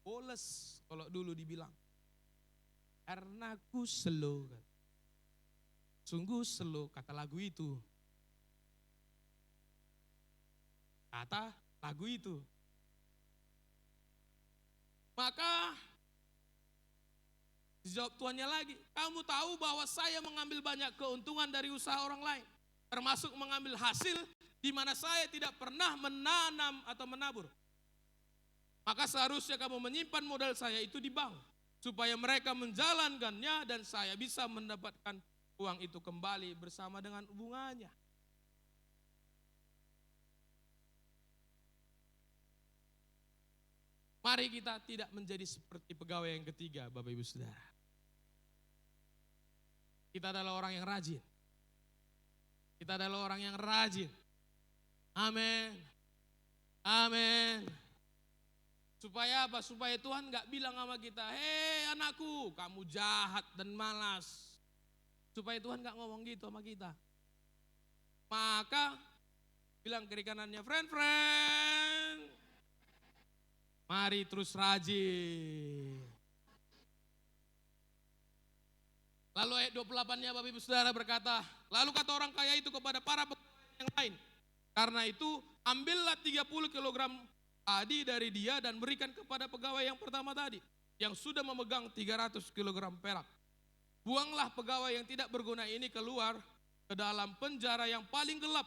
boles kalau dulu dibilang. Karena aku slow. Sungguh slow kata lagu itu. Kata lagu itu. Maka dijawab tuannya lagi, kamu tahu bahwa saya mengambil banyak keuntungan dari usaha orang lain. Termasuk mengambil hasil di mana saya tidak pernah menanam atau menabur. Maka seharusnya kamu menyimpan modal saya itu di bank. Supaya mereka menjalankannya dan saya bisa mendapatkan uang itu kembali bersama dengan hubungannya. Mari kita tidak menjadi seperti pegawai yang ketiga, Bapak Ibu Saudara. Kita adalah orang yang rajin. Kita adalah orang yang rajin. Amin. Amin. Supaya apa? Supaya Tuhan gak bilang sama kita, hei anakku, kamu jahat dan malas. Supaya Tuhan gak ngomong gitu sama kita. Maka bilang kiri kanannya, friend, mari terus rajin. Lalu ayat 28-nya Bapak Ibu Saudara berkata, lalu kata orang kaya itu kepada para pegawai yang lain, karena itu ambillah 30 kilogram padi dari dia dan berikan kepada pegawai yang pertama tadi, yang sudah memegang 300 kilogram perak. Buanglah pegawai yang tidak berguna ini keluar ke dalam penjara yang paling gelap.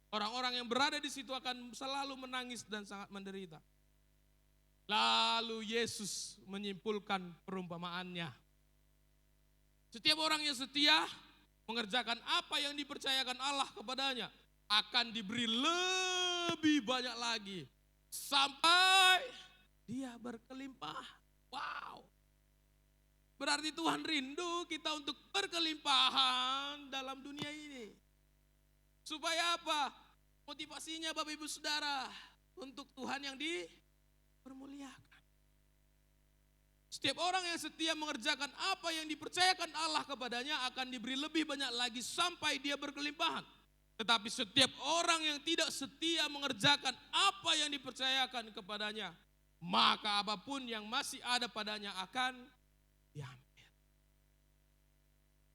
Orang-orang yang berada di situ akan selalu menangis dan sangat menderita. Lalu Yesus menyimpulkan perumpamaannya. Setiap orang yang setia mengerjakan apa yang dipercayakan Allah kepadanya akan diberi lebih banyak lagi sampai dia berkelimpahan. Wow. Berarti Tuhan rindu kita untuk berkelimpahan dalam dunia ini. Supaya apa? Motivasinya Bapak Ibu Saudara untuk Tuhan yang dipermuliakan. Setiap orang yang setia mengerjakan apa yang dipercayakan Allah kepadanya akan diberi lebih banyak lagi sampai dia berkelimpahan. Tetapi setiap orang yang tidak setia mengerjakan apa yang dipercayakan kepadanya, maka apapun yang masih ada padanya akan diambil.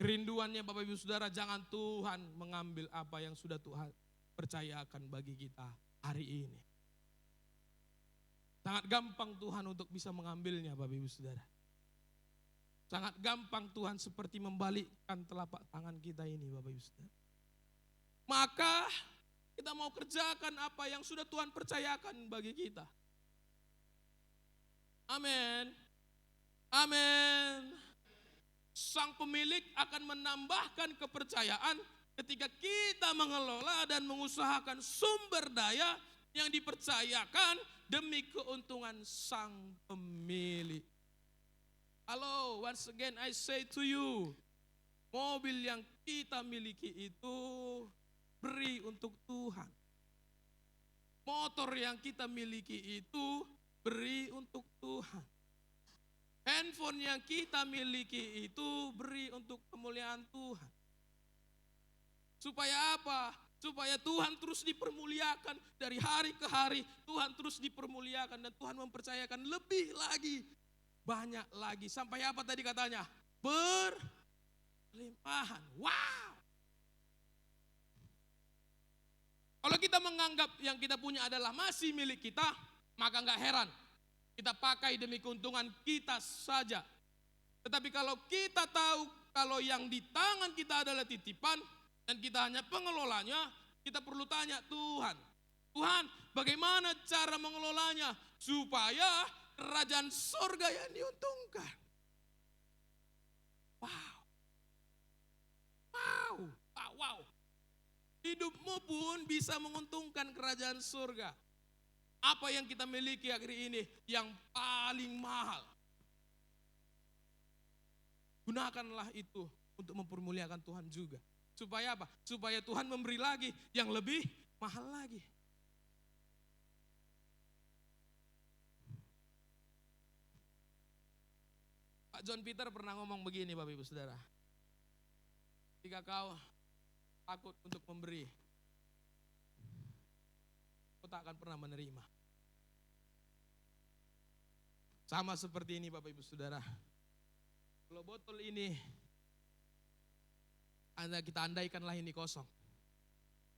Kerinduannya Bapak Ibu Saudara, jangan Tuhan mengambil apa yang sudah Tuhan percayakan bagi kita hari ini. Sangat gampang Tuhan untuk bisa mengambilnya Bapak Ibu Saudara. Sangat gampang Tuhan seperti membalikkan telapak tangan kita ini Bapak Ibu Saudara. Maka kita mau kerjakan apa yang sudah Tuhan percayakan bagi kita. Amin. Amin. Sang pemilik akan menambahkan kepercayaan ketika kita mengelola dan mengusahakan sumber daya yang dipercayakan demi keuntungan sang pemilik. Halo, once again I say to you, mobil yang kita miliki itu beri untuk Tuhan. Motor yang kita miliki itu beri untuk Tuhan. Handphone yang kita miliki itu beri untuk kemuliaan Tuhan. Supaya apa? Supaya Tuhan terus dipermuliakan dari hari ke hari. Tuhan terus dipermuliakan dan Tuhan mempercayakan lebih lagi. Banyak lagi. Sampai apa tadi katanya? Berlimpahan. Wow. Kalau kita menganggap yang kita punya adalah masih milik kita, maka enggak heran. Kita pakai demi keuntungan kita saja. Tetapi kalau kita tahu kalau yang di tangan kita adalah titipan dan kita hanya pengelolanya, kita perlu tanya Tuhan. Tuhan, bagaimana cara mengelolanya supaya kerajaan surga yang diuntungkan? Wow. Wow. Wow. Wow. Hidupmu pun bisa menguntungkan kerajaan surga. Apa yang kita miliki hari ini yang paling mahal. Gunakanlah itu untuk mempermuliakan Tuhan juga. Supaya apa? Supaya Tuhan memberi lagi yang lebih mahal lagi. Pak John Peter pernah ngomong begini Bapak Ibu Saudara. Jika kau takut untuk memberi, kau tak akan pernah menerima. Sama seperti ini Bapak Ibu Saudara. Kalau botol ini, kita andaikanlah ini kosong.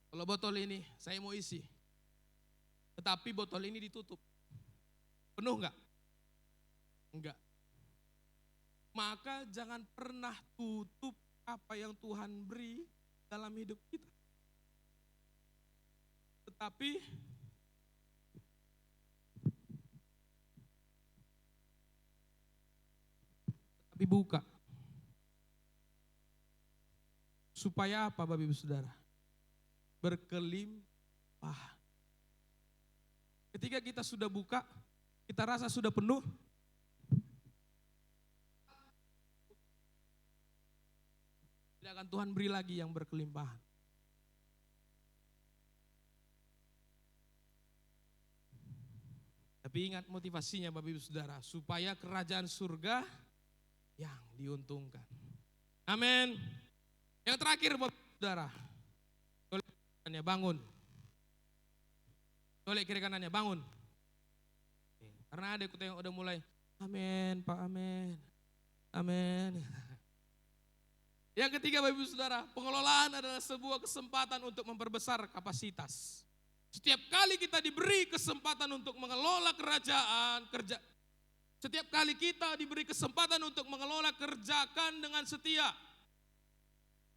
Kalau botol ini saya mau isi, tetapi botol ini ditutup. Penuh enggak? Enggak. Maka jangan pernah tutup apa yang Tuhan beri dalam hidup kita. Tetapi buka. Supaya apa Bapak Ibu Saudara? Berkelimpahan. Ketika kita sudah buka, kita rasa sudah penuh, tidak akan Tuhan beri lagi yang berkelimpahan. Tapi ingat motivasinya Bapak Ibu Saudara, supaya kerajaan surga yang diuntungkan. Amin. Yang terakhir Bapak Saudara, golek kiri kanannya bangun. Golek kiri kanannya bangun. Karena ada ikut yang udah mulai, amin Pak, amin. Amin. Yang ketiga Bapak Ibu Saudara, pengelolaan adalah sebuah kesempatan untuk memperbesar kapasitas. Setiap kali kita diberi kesempatan untuk mengelola setiap kali kita diberi kesempatan untuk mengelola, kerjakan dengan setia.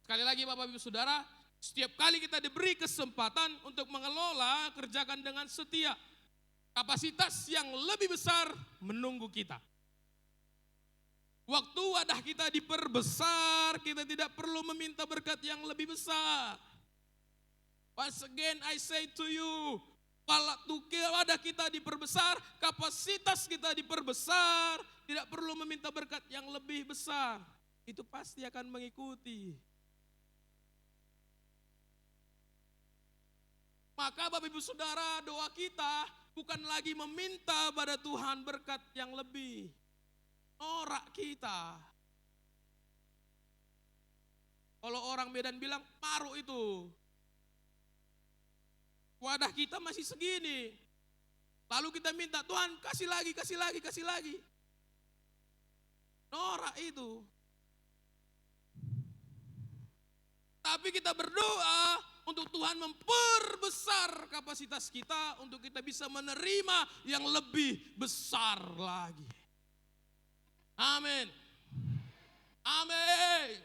Sekali lagi Bapak Ibu Saudara, setiap kali kita diberi kesempatan untuk mengelola, kerjakan dengan setia. Kapasitas yang lebih besar menunggu kita. Waktu wadah kita diperbesar, kita tidak perlu meminta berkat yang lebih besar. Once again I say to you, waktu wadah kita diperbesar, kapasitas kita diperbesar, tidak perlu meminta berkat yang lebih besar. Itu pasti akan mengikuti. Maka Bapak Ibu Saudara, doa kita bukan lagi meminta pada Tuhan berkat yang lebih. Norak kita. Kalau orang Medan bilang paruh itu. Wadah kita masih segini. Lalu kita minta Tuhan kasih lagi, kasih lagi, kasih lagi. Norak itu. Tapi kita berdoa untuk Tuhan memperbesar kapasitas kita untuk kita bisa menerima yang lebih besar lagi. Amin. Amin.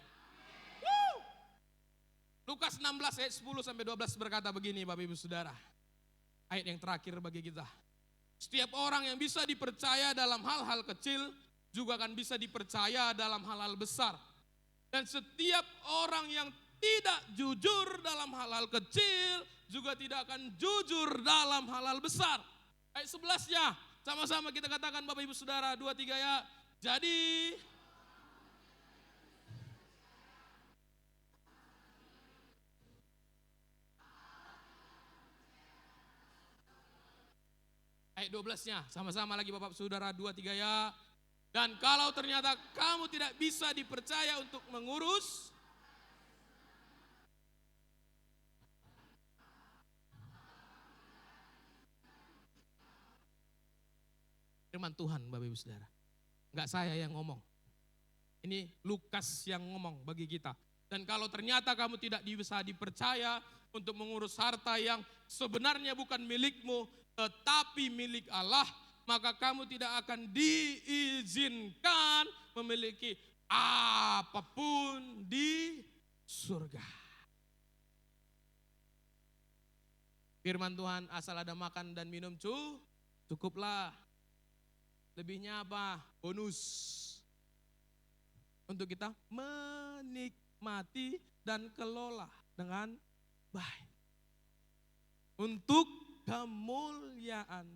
Lukas 16 ayat 10 sampai 12 berkata begini Bapak Ibu Saudara. Ayat yang terakhir bagi kita. Setiap orang yang bisa dipercaya dalam hal-hal kecil juga akan bisa dipercaya dalam hal-hal besar. Dan setiap orang yang tidak jujur dalam hal-hal kecil juga tidak akan jujur dalam hal-hal besar. Ayat 11-nya sama-sama kita katakan Bapak Ibu Saudara 2, 3 ya. Jadi ayat 12-nya sama-sama lagi Bapak Saudara 2, 3 ya. Dan kalau ternyata kamu tidak bisa dipercaya untuk mengurus firman Tuhan Bapak Ibu Saudara. Enggak saya yang ngomong. Ini Lukas yang ngomong bagi kita. Dan kalau ternyata kamu tidak bisa dipercaya untuk mengurus harta yang sebenarnya bukan milikmu, tetapi milik Allah, maka kamu tidak akan diizinkan memiliki apapun di surga. Firman Tuhan, asal ada makan dan minum cukuplah. Lebihnya apa? Bonus. Untuk kita menikmati dan kelola dengan baik. Untuk kemuliaan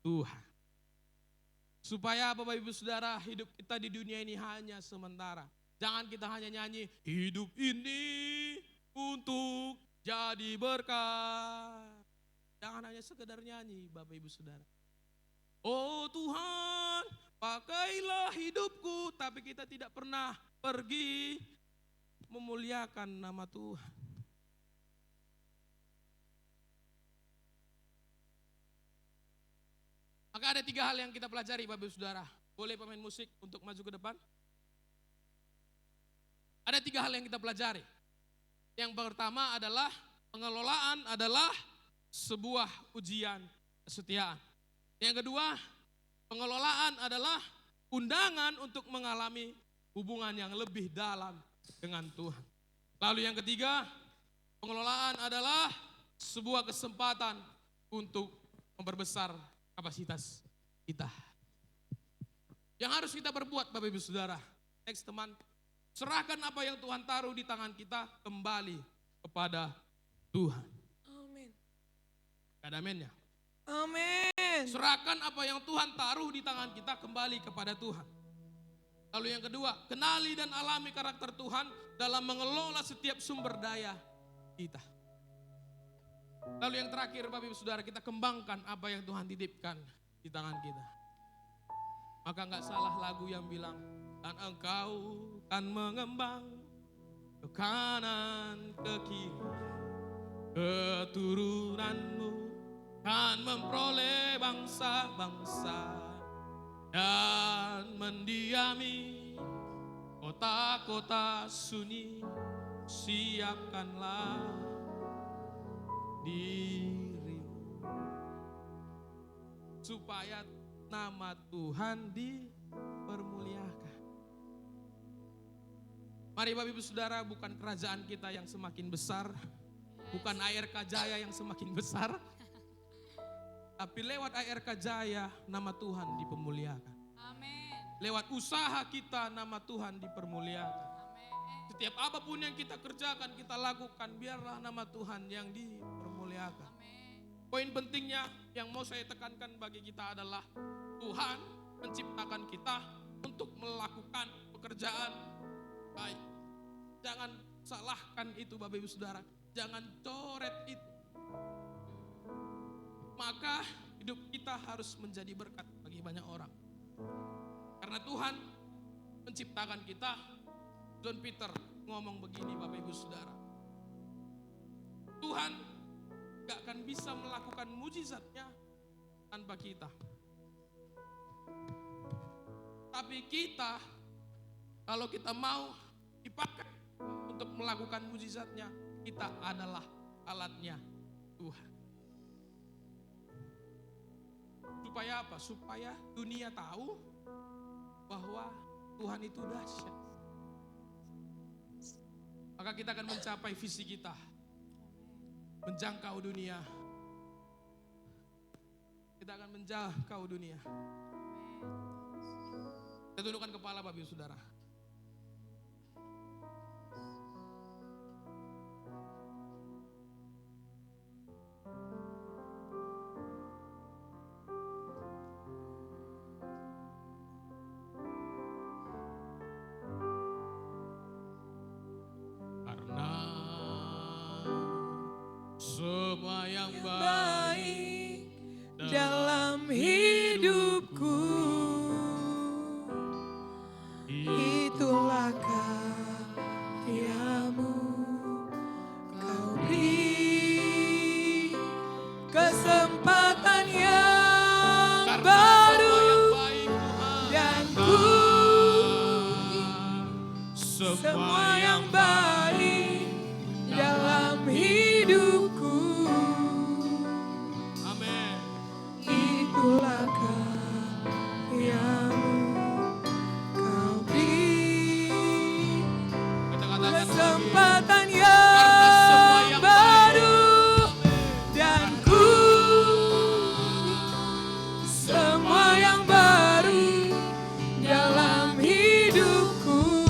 Tuhan. Supaya Bapak Ibu Saudara, hidup kita di dunia ini hanya sementara. Jangan kita hanya nyanyi, hidup ini untuk jadi berkat. Jangan hanya sekedar nyanyi Bapak Ibu Saudara. Oh Tuhan, pakailah hidupku, tapi kita tidak pernah pergi memuliakan nama Tuhan. Maka ada 3 hal yang kita pelajari Bapak Ibu Saudara. Boleh pemain musik untuk maju ke depan? Ada 3 hal yang kita pelajari. Yang pertama adalah pengelolaan adalah sebuah ujian kesetiaan. Yang kedua, pengelolaan adalah undangan untuk mengalami hubungan yang lebih dalam dengan Tuhan. Lalu yang ketiga, pengelolaan adalah sebuah kesempatan untuk memperbesar kapasitas kita. Yang harus kita perbuat Bapak Ibu Saudara, next teman, serahkan apa yang Tuhan taruh di tangan kita kembali kepada Tuhan. Amin. Ada aminnya. Amin. Serahkan apa yang Tuhan taruh di tangan kita kembali kepada Tuhan. Lalu yang kedua, kenali dan alami karakter Tuhan dalam mengelola setiap sumber daya kita. Lalu yang terakhir Bapak Ibu Saudara, kita kembangkan apa yang Tuhan titipkan di tangan kita. Maka enggak salah lagu yang bilang, dan engkau kan mengembang ke kanan, ke kiri. Keturunanmu kan memperoleh bangsa-bangsa dan mendiami kota-kota sunyi. Siapkanlah dirimu supaya nama Tuhan dipermuliakan. Mari Bapak Ibu Saudara, bukan kerajaan kita yang semakin besar, bukan ARK Jaya yang semakin besar, tapi lewat ARK Jaya nama Tuhan dipermuliakan. Amin. Lewat usaha kita nama Tuhan dipermuliakan. Amin. Setiap apapun yang kita kerjakan, kita lakukan, biarlah nama Tuhan yang dipermuliakan. Amin. Poin pentingnya yang mau saya tekankan bagi kita adalah Tuhan menciptakan kita untuk melakukan pekerjaan baik. Jangan salahkan itu Bapak Ibu Saudara. Jangan coret itu. Maka hidup kita harus menjadi berkat bagi banyak orang. Karena Tuhan menciptakan kita. John Peter ngomong begini Bapak Ibu Saudara. Tuhan gak akan bisa melakukan mujizatnya tanpa kita. Tapi kita, kalau kita mau dipakai untuk melakukan mujizatnya, kita adalah alatnya Tuhan. Supaya apa? Supaya dunia tahu bahwa Tuhan itu dahsyat. Maka kita akan mencapai visi kita. Menjangkau dunia. Kita akan menjangkau dunia. Kita tundukkan kepala Bapak Ibu Saudara. Semua yang baik dalam hidupku, itulah karyamu. Kau beri kesempatan yang baru, dan ku semua yang baik dalam hidupku. Amin. Itulah karyamu. Kau beri Kita katakan lagi. kesempatan semua yang yang baru, dan ku semua yang baru dalam hidupku.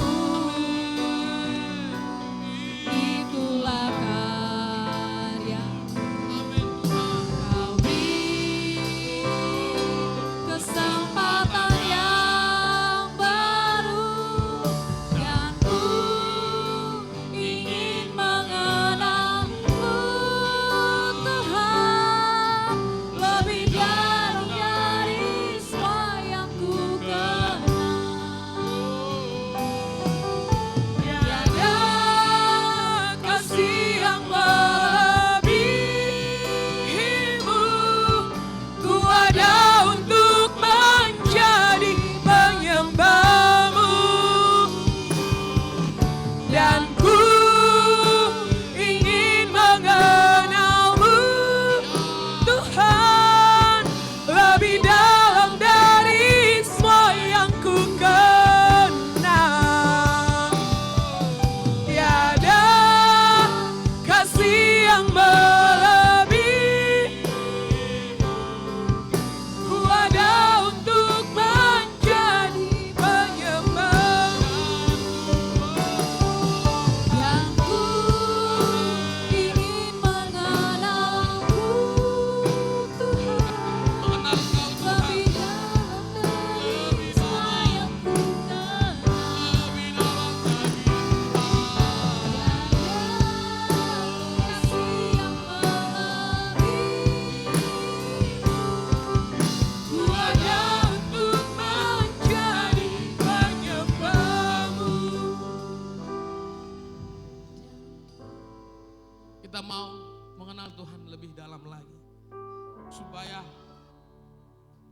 mengenal Tuhan lebih dalam lagi. Supaya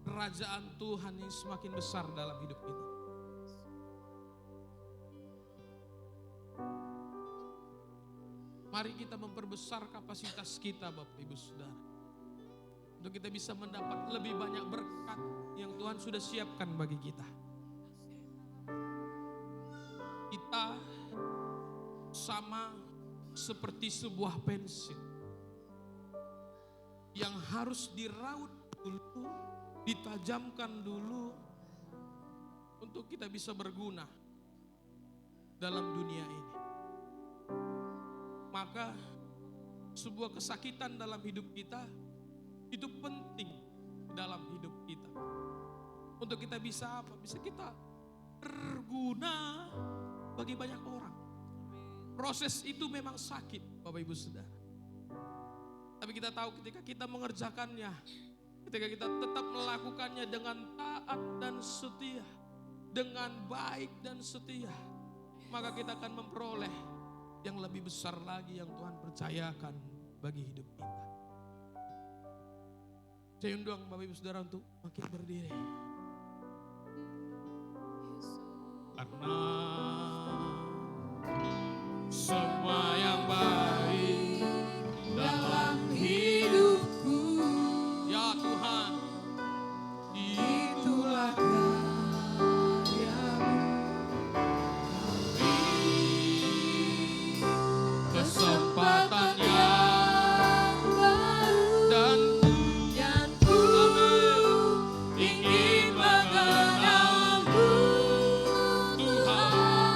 kerajaan Tuhan yang semakin besar dalam hidup kita. Mari kita memperbesar kapasitas kita Bapak Ibu Saudara. Untuk kita bisa mendapat lebih banyak berkat yang Tuhan sudah siapkan bagi kita. Kita sama seperti sebuah pensil yang harus diraut dulu, ditajamkan dulu untuk kita bisa berguna dalam dunia ini. Maka sebuah kesakitan dalam hidup kita itu penting dalam hidup kita. Untuk kita bisa apa? Bisa kita berguna bagi banyak orang. Proses itu memang sakit Bapak Ibu Saudara. Tapi kita tahu ketika kita mengerjakannya, ketika kita tetap melakukannya dengan taat dan setia, dengan baik dan setia, maka kita akan memperoleh yang lebih besar lagi yang Tuhan percayakan bagi hidup kita. Saya undang Bapak Ibu Saudara untuk makin berdiri. Karena semua yang baik dalam hidupku, ya Tuhan, itulah kesempatan yang baru dan yang ku ingin mengenalmu Tuhan.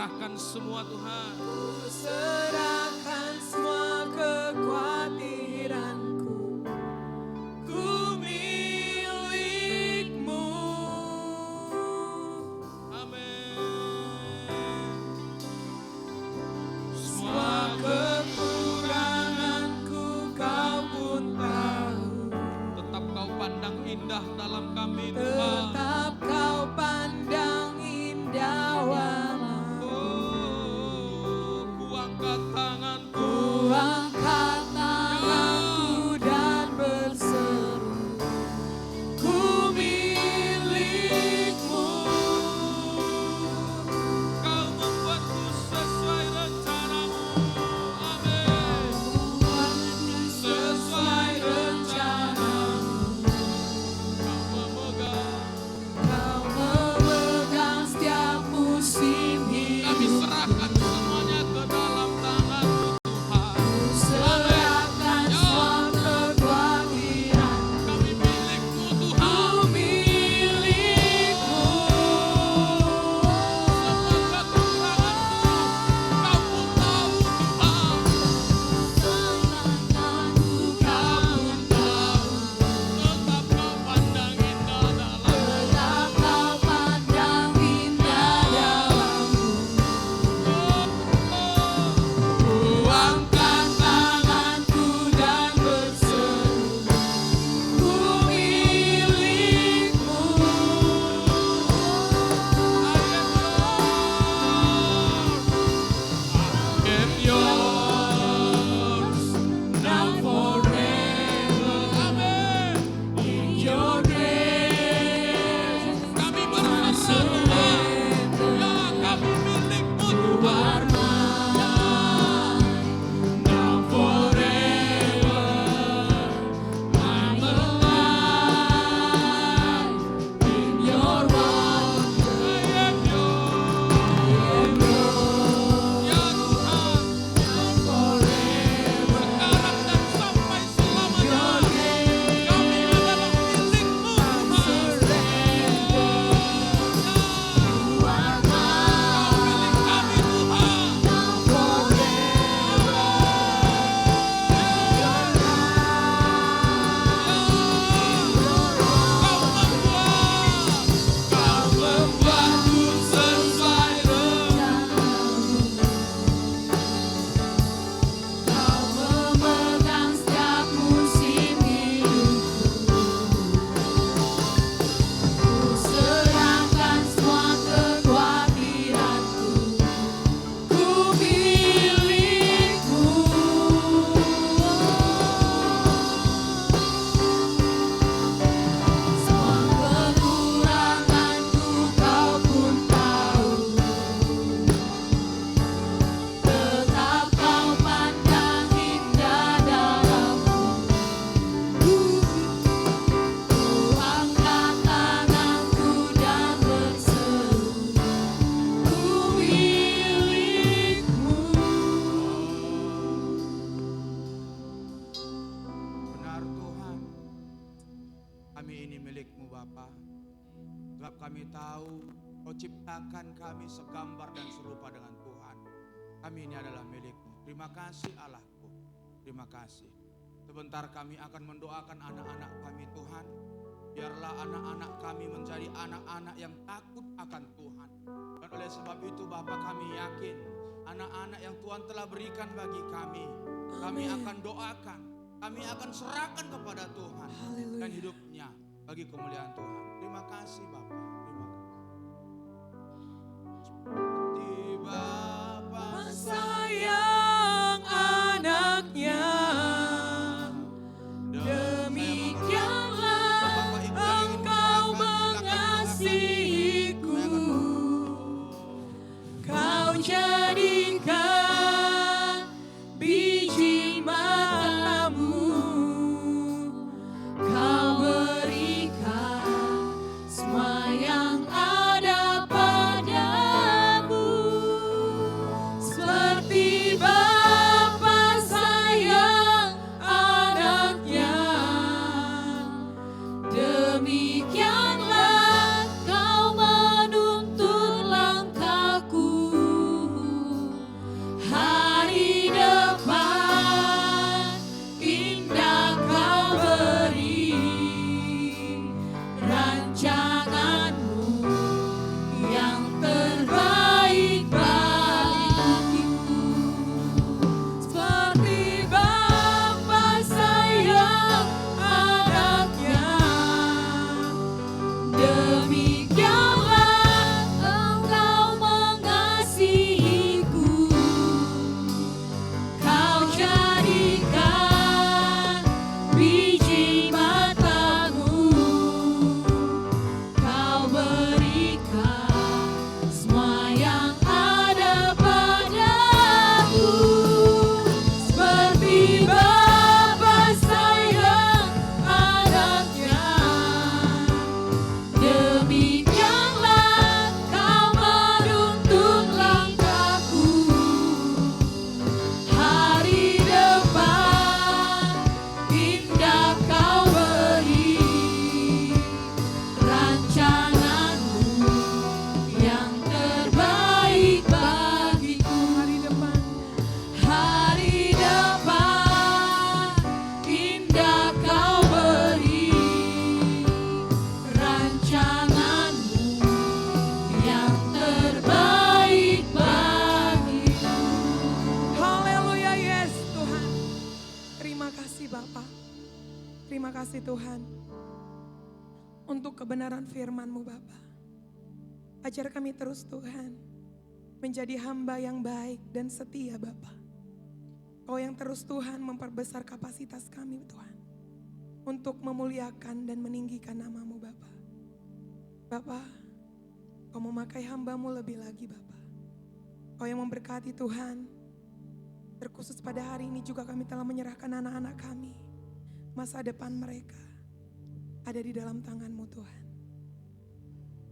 serahkan semua Tuhan. Ku serahkan semua kekhawatiranku, ku milik-Mu. Amin. Semua kekuranganku Kau pun tahu, Tetap Kau pandang indah dalam kami Tuhan. tetap Kau pandang indah wama. Oh, ku angkat tanganku. Ku angkat tanganku dan berseru, ku milik-Mu. Kau membuatku sesuai rencanamu. Amin. Sesuai rencanamu, Kau memegang. Kau memegang setiap musim Kami hidup. serahkan semuanya ke dalam tangan-Mu Tuhan. Serahkan semua kekhawatiran, Kami milik-Mu Tuhan. ku milik-Mu. Semua kekuranganku Kau pun tahu Tuhan. Kau pun tahu, Tetap Kau pandang indah dalam tetap Kau pandang indah dalamku. Ku angkat tanganku dan berseru, ku milik-Mu. I am yours. Now forever, Amin. in Your grace, Kami berserah Tuhan. Ya, kami milik-Mu Tuhan. now forever, I'm alive in Your wonder. I am yours. Ya Tuhan, Forever, sekarang dan sampai selamanya. Kami adalah milik-Mu Tuhan. Sebab kami tahu Kau ciptakan kami segambar dan serupa dengan Tuhan. Kami ini adalah milik-Mu. Terima kasih Allahku. Terima kasih. Sebentar kami akan mendoakan anak-anak kami Tuhan. Biarlah anak-anak kami menjadi anak-anak yang takut akan Tuhan. Dan oleh sebab itu Bapa, kami yakin anak-anak yang Tuhan telah berikan bagi kami akan doakan, kami akan serahkan kepada Tuhan. Haleluya. Dan hidupnya bagi kemuliaan Tuhan. Terima kasih Bapa. Terima kasih. Seperti Bapa Sayang anaknya, demikianlah Engkau mengasihiku. Kau jadikan biji matamu, Kau berikan semua yang terima kasih Tuhan untuk kebenaran firman-Mu Bapa. Ajar kami terus Tuhan menjadi hamba yang baik dan setia Bapa. Kau yang terus Tuhan memperbesar kapasitas kami Tuhan untuk memuliakan dan meninggikan nama-Mu Bapa. Bapa, Kau memakai hamba-Mu lebih lagi Bapa. Kau yang memberkati Tuhan. Terkhusus pada hari ini juga kami telah menyerahkan anak-anak kami. Masa depan mereka ada di dalam tangan-Mu Tuhan.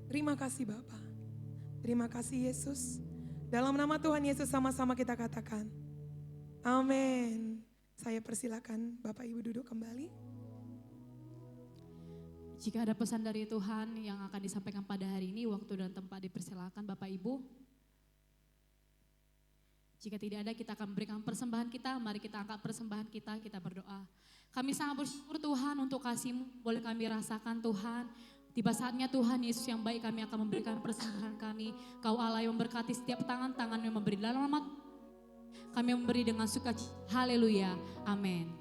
Terima kasih Bapa. Terima kasih Yesus. Dalam nama Tuhan Yesus sama-sama kita katakan. Amin. Saya persilakan Bapak Ibu duduk kembali. Jika ada pesan dari Tuhan yang akan disampaikan pada hari ini, waktu dan tempat dipersilakan Bapak Ibu. Jika tidak ada, kita akan memberikan persembahan kita. Mari kita angkat persembahan kita berdoa. Kami sangat bersyukur Tuhan untuk kasih-Mu. Boleh kami rasakan Tuhan. Tiba saatnya Tuhan Yesus yang baik, kami akan memberikan persembahan kami. Kau Allah yang memberkati setiap tangan-tangan yang memberi dalam nama. Kami memberi dengan sukacita. Haleluya. Amin.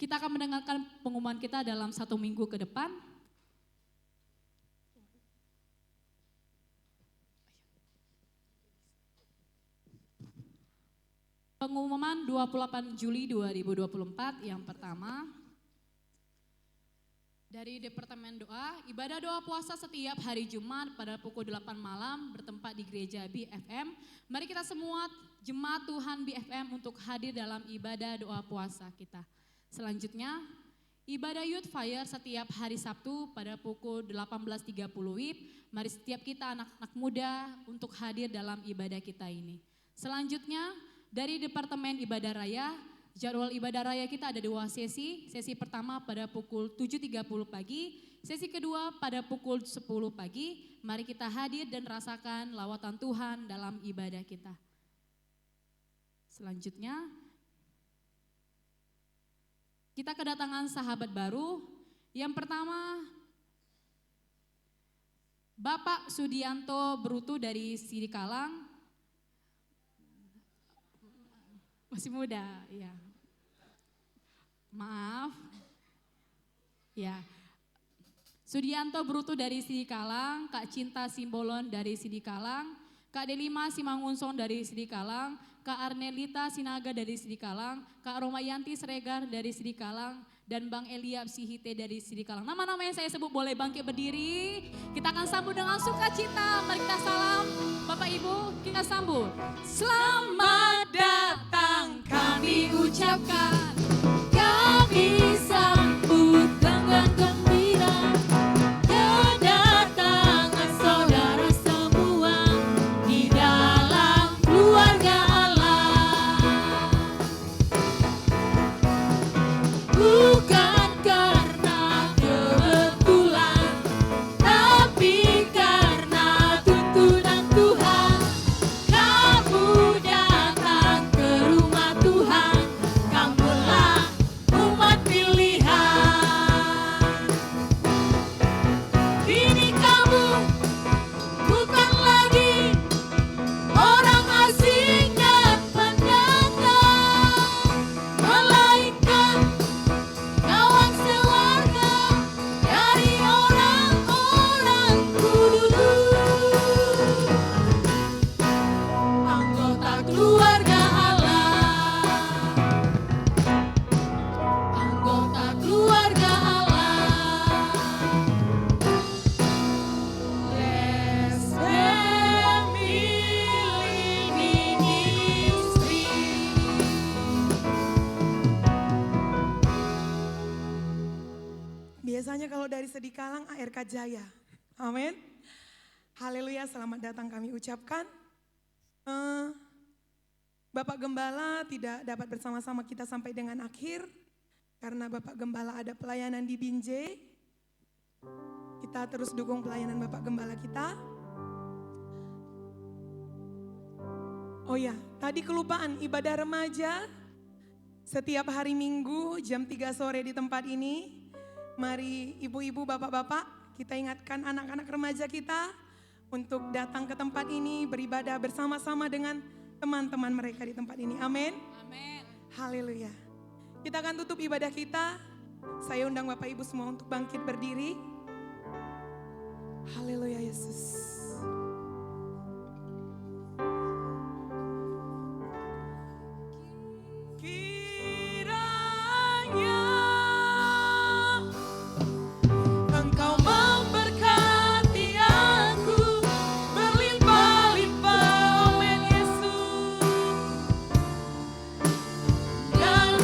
Kita akan mendengarkan pengumuman kita dalam 1 minggu ke depan. Pengumuman 28 Juli 2024 yang pertama. Dari Departemen Doa, ibadah doa puasa setiap hari Jumat pada pukul 8 malam bertempat di Gereja BFM. Mari kita semua jemaat Tuhan BFM untuk hadir dalam ibadah doa puasa kita. Selanjutnya, ibadah Youth Fire setiap hari Sabtu pada pukul 18.30 WIB. Mari setiap kita anak-anak muda untuk hadir dalam ibadah kita ini. Selanjutnya, dari Departemen Ibadah Raya, jadwal ibadah raya kita ada 2 sesi. Sesi pertama pada pukul 7.30 pagi, sesi kedua pada pukul 10 pagi. Mari kita hadir dan rasakan lawatan Tuhan dalam ibadah kita. Selanjutnya, kita kedatangan sahabat baru. Yang pertama, Bapak Sudianto Brutu dari Sidikalang. Masih muda, ya. Maaf. Ya. Sudianto Brutu dari Sidikalang, Kak Cinta Simbolon dari Sidikalang, Kak Delima Simangunson dari Sidikalang, Kak Arnelita Sinaga dari Sidikalang, Kak Romayanti Sregar dari Sidikalang, dan Bang Eliab Sihite dari Sidikalang. Nama-nama yang saya sebut boleh bangkit berdiri. Kita akan sambut dengan sukacita. Mari kita salam. Bapak Ibu, kita sambut. Selamat datang kami ucapkan. Kami sambut dengan gembira. Kedatangan saudara semua di dalam keluarga Allah. Bukan karena kebetulan, tapi karena tuntunan Tuhan. Sedikalang ARK Jaya. Amin. Haleluya, selamat datang kami ucapkan. Bapak Gembala tidak dapat bersama-sama kita sampai dengan akhir. Karena Bapak Gembala ada pelayanan di Binjai. Kita terus dukung pelayanan Bapak Gembala kita. Oh ya, tadi kelupaan ibadah remaja. Setiap hari Minggu jam 3 sore di tempat ini. Mari ibu-ibu, bapak-bapak, kita ingatkan anak-anak remaja kita untuk datang ke tempat ini beribadah bersama-sama dengan teman-teman mereka di tempat ini. Amin. Amin. Haleluya. Kita akan tutup ibadah kita. Saya undang Bapak Ibu semua untuk bangkit berdiri. Haleluya Yesus. Kiranya Engkau memberkati aku berlimpah-limpah, amin Yesus, dan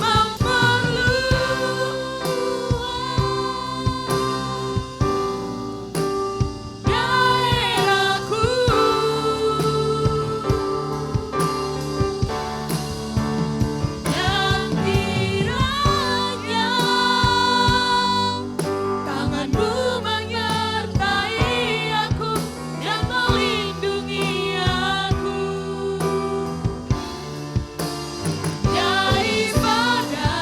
daerahku. Dan kiranya tanganmu menyertai aku dan melindungi aku daripada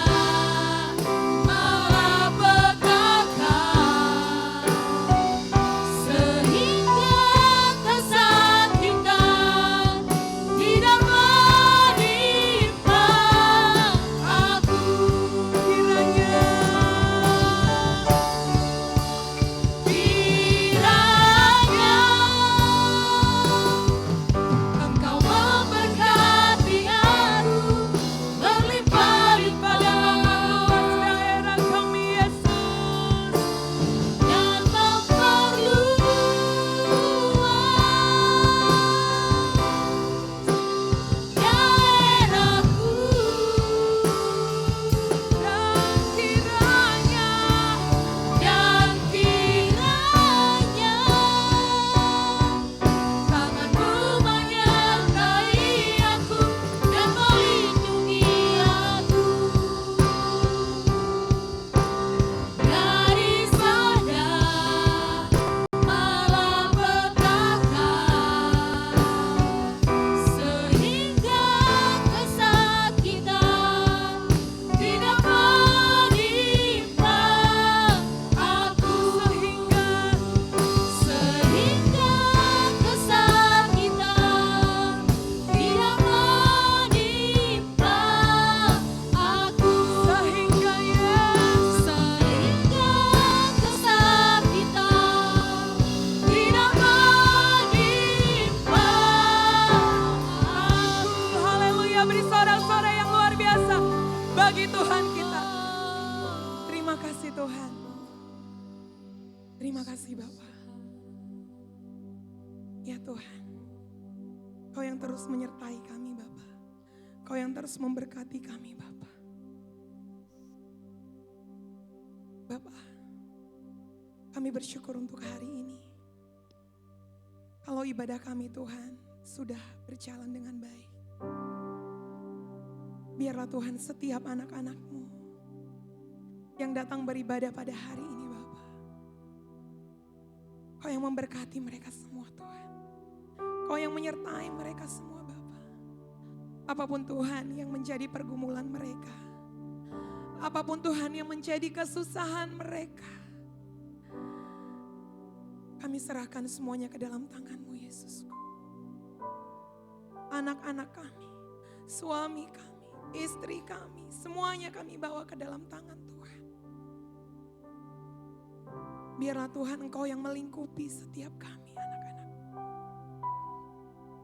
malapetaka, sehingga kesakitan tidak menimpa aku. Kiranya Engkau memberkati aku berlimpah-limpah dan memperluas daerah kami Yesus, dan memperluas daerahku. Dan kiranya tanganmu menyertai aku dan melindungi aku daripada malapetaka, sehingga kesakitan tidak menimpa aku, sehingga kesakitan tidak menimpa aku, sehingga kesakitan tidak menimpa aku. Haleluya, beri sorak-sorai yang luar biasa bagi Tuhan kita. Terima kasih Tuhan. Terima kasih Bapa. Ya Tuhan, Kau yang terus menyertai kami Bapa. Kau yang terus memberkati kami Bapa. Bapa, kami bersyukur untuk hari ini. Kalau ibadah kami Tuhan sudah berjalan dengan baik. Biarlah Tuhan setiap anak-anak-Mu yang datang beribadah pada hari ini Bapa, Kau yang memberkati mereka semua Tuhan. Kau yang menyertai mereka semua Bapa. Apapun Tuhan yang menjadi pergumulan mereka, apapun Tuhan yang menjadi kesusahan mereka, kami serahkan semuanya ke dalam tangan-Mu Yesusku. Anak-anak kami, suami kami, istri kami, semuanya kami bawa ke dalam tangan Tuhan. Biarlah Tuhan Engkau yang melingkupi setiap kami anak-anak.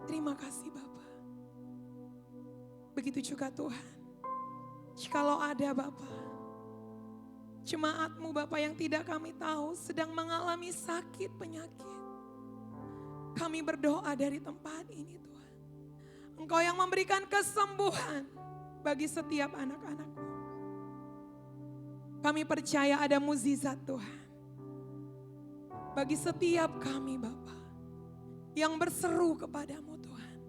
Terima kasih Bapa. Begitu juga Tuhan, jikalau ada Bapa, jemaat-Mu Bapa yang tidak kami tahu sedang mengalami sakit penyakit, kami berdoa dari tempat ini Tuhan. Engkau yang memberikan kesembuhan bagi setiap anak-anak-Mu. Kami percaya ada mukjizat Tuhan. Bagi setiap kami Bapa yang berseru kepadamu Tuhan.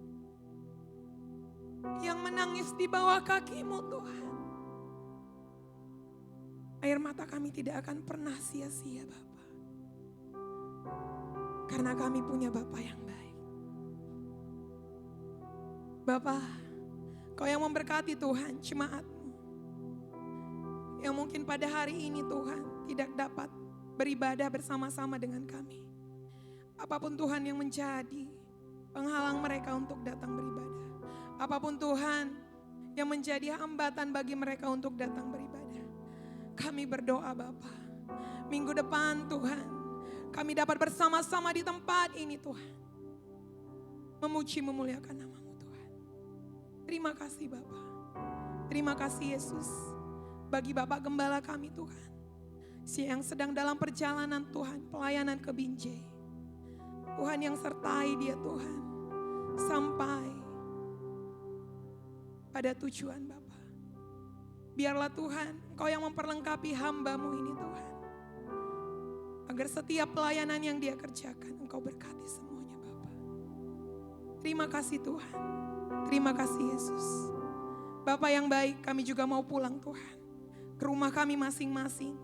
Yang menangis di bawah kaki-Mu Tuhan. Air mata kami tidak akan pernah sia-sia Bapa. Karena kami punya Bapa yang baik. Bapa, Kau yang memberkati Tuhan jemaat-Mu. Yang mungkin pada hari ini Tuhan tidak dapat beribadah bersama-sama dengan kami. Apapun Tuhan yang menjadi penghalang mereka untuk datang beribadah. Apapun Tuhan yang menjadi hambatan bagi mereka untuk datang beribadah. Kami berdoa Bapa, minggu depan Tuhan, kami dapat bersama-sama di tempat ini Tuhan. Memuji memuliakan nama-Mu Tuhan. Terima kasih Bapa. Terima kasih Yesus. Bagi Bapak Gembala kami Tuhan. Yang sedang dalam perjalanan Tuhan, pelayanan ke Binjai. Tuhan yang sertai dia Tuhan. Sampai pada tujuan Bapa. Biarlah Tuhan, Engkau yang memperlengkapi hamba-Mu ini Tuhan. Agar setiap pelayanan yang dia kerjakan, Engkau berkati semuanya Bapa. Terima kasih Tuhan. Terima kasih Yesus. Bapa yang baik, kami juga mau pulang Tuhan. Ke rumah kami masing-masing.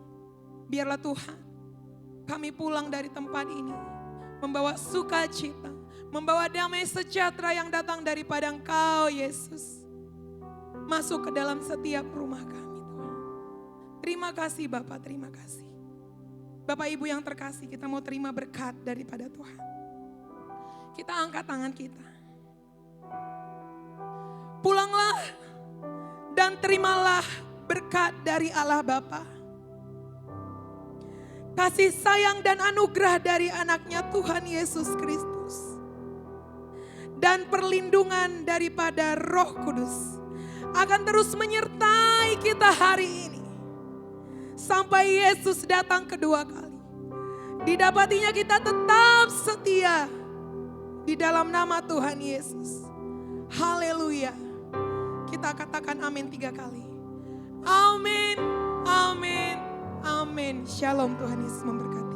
Biarlah Tuhan, kami pulang dari tempat ini. Membawa sukacita, membawa damai sejahtera yang datang daripada Engkau Yesus. Masuk ke dalam setiap rumah kami Tuhan. Terima kasih Bapak, terima kasih. Bapak Ibu yang terkasih, kita mau terima berkat daripada Tuhan. Kita angkat tangan kita. Pulanglah dan terimalah berkat dari Allah Bapa. Kasih sayang dan anugerah dari anaknya Tuhan Yesus Kristus. Dan perlindungan daripada Roh Kudus akan terus menyertai kita hari ini. Sampai Yesus datang kedua kali. Didapatinya kita tetap setia di dalam nama Tuhan Yesus. Haleluya. Kita katakan amin 3 kali. Amin, amin, amin. Shalom, Tuhan Yesus memberkati.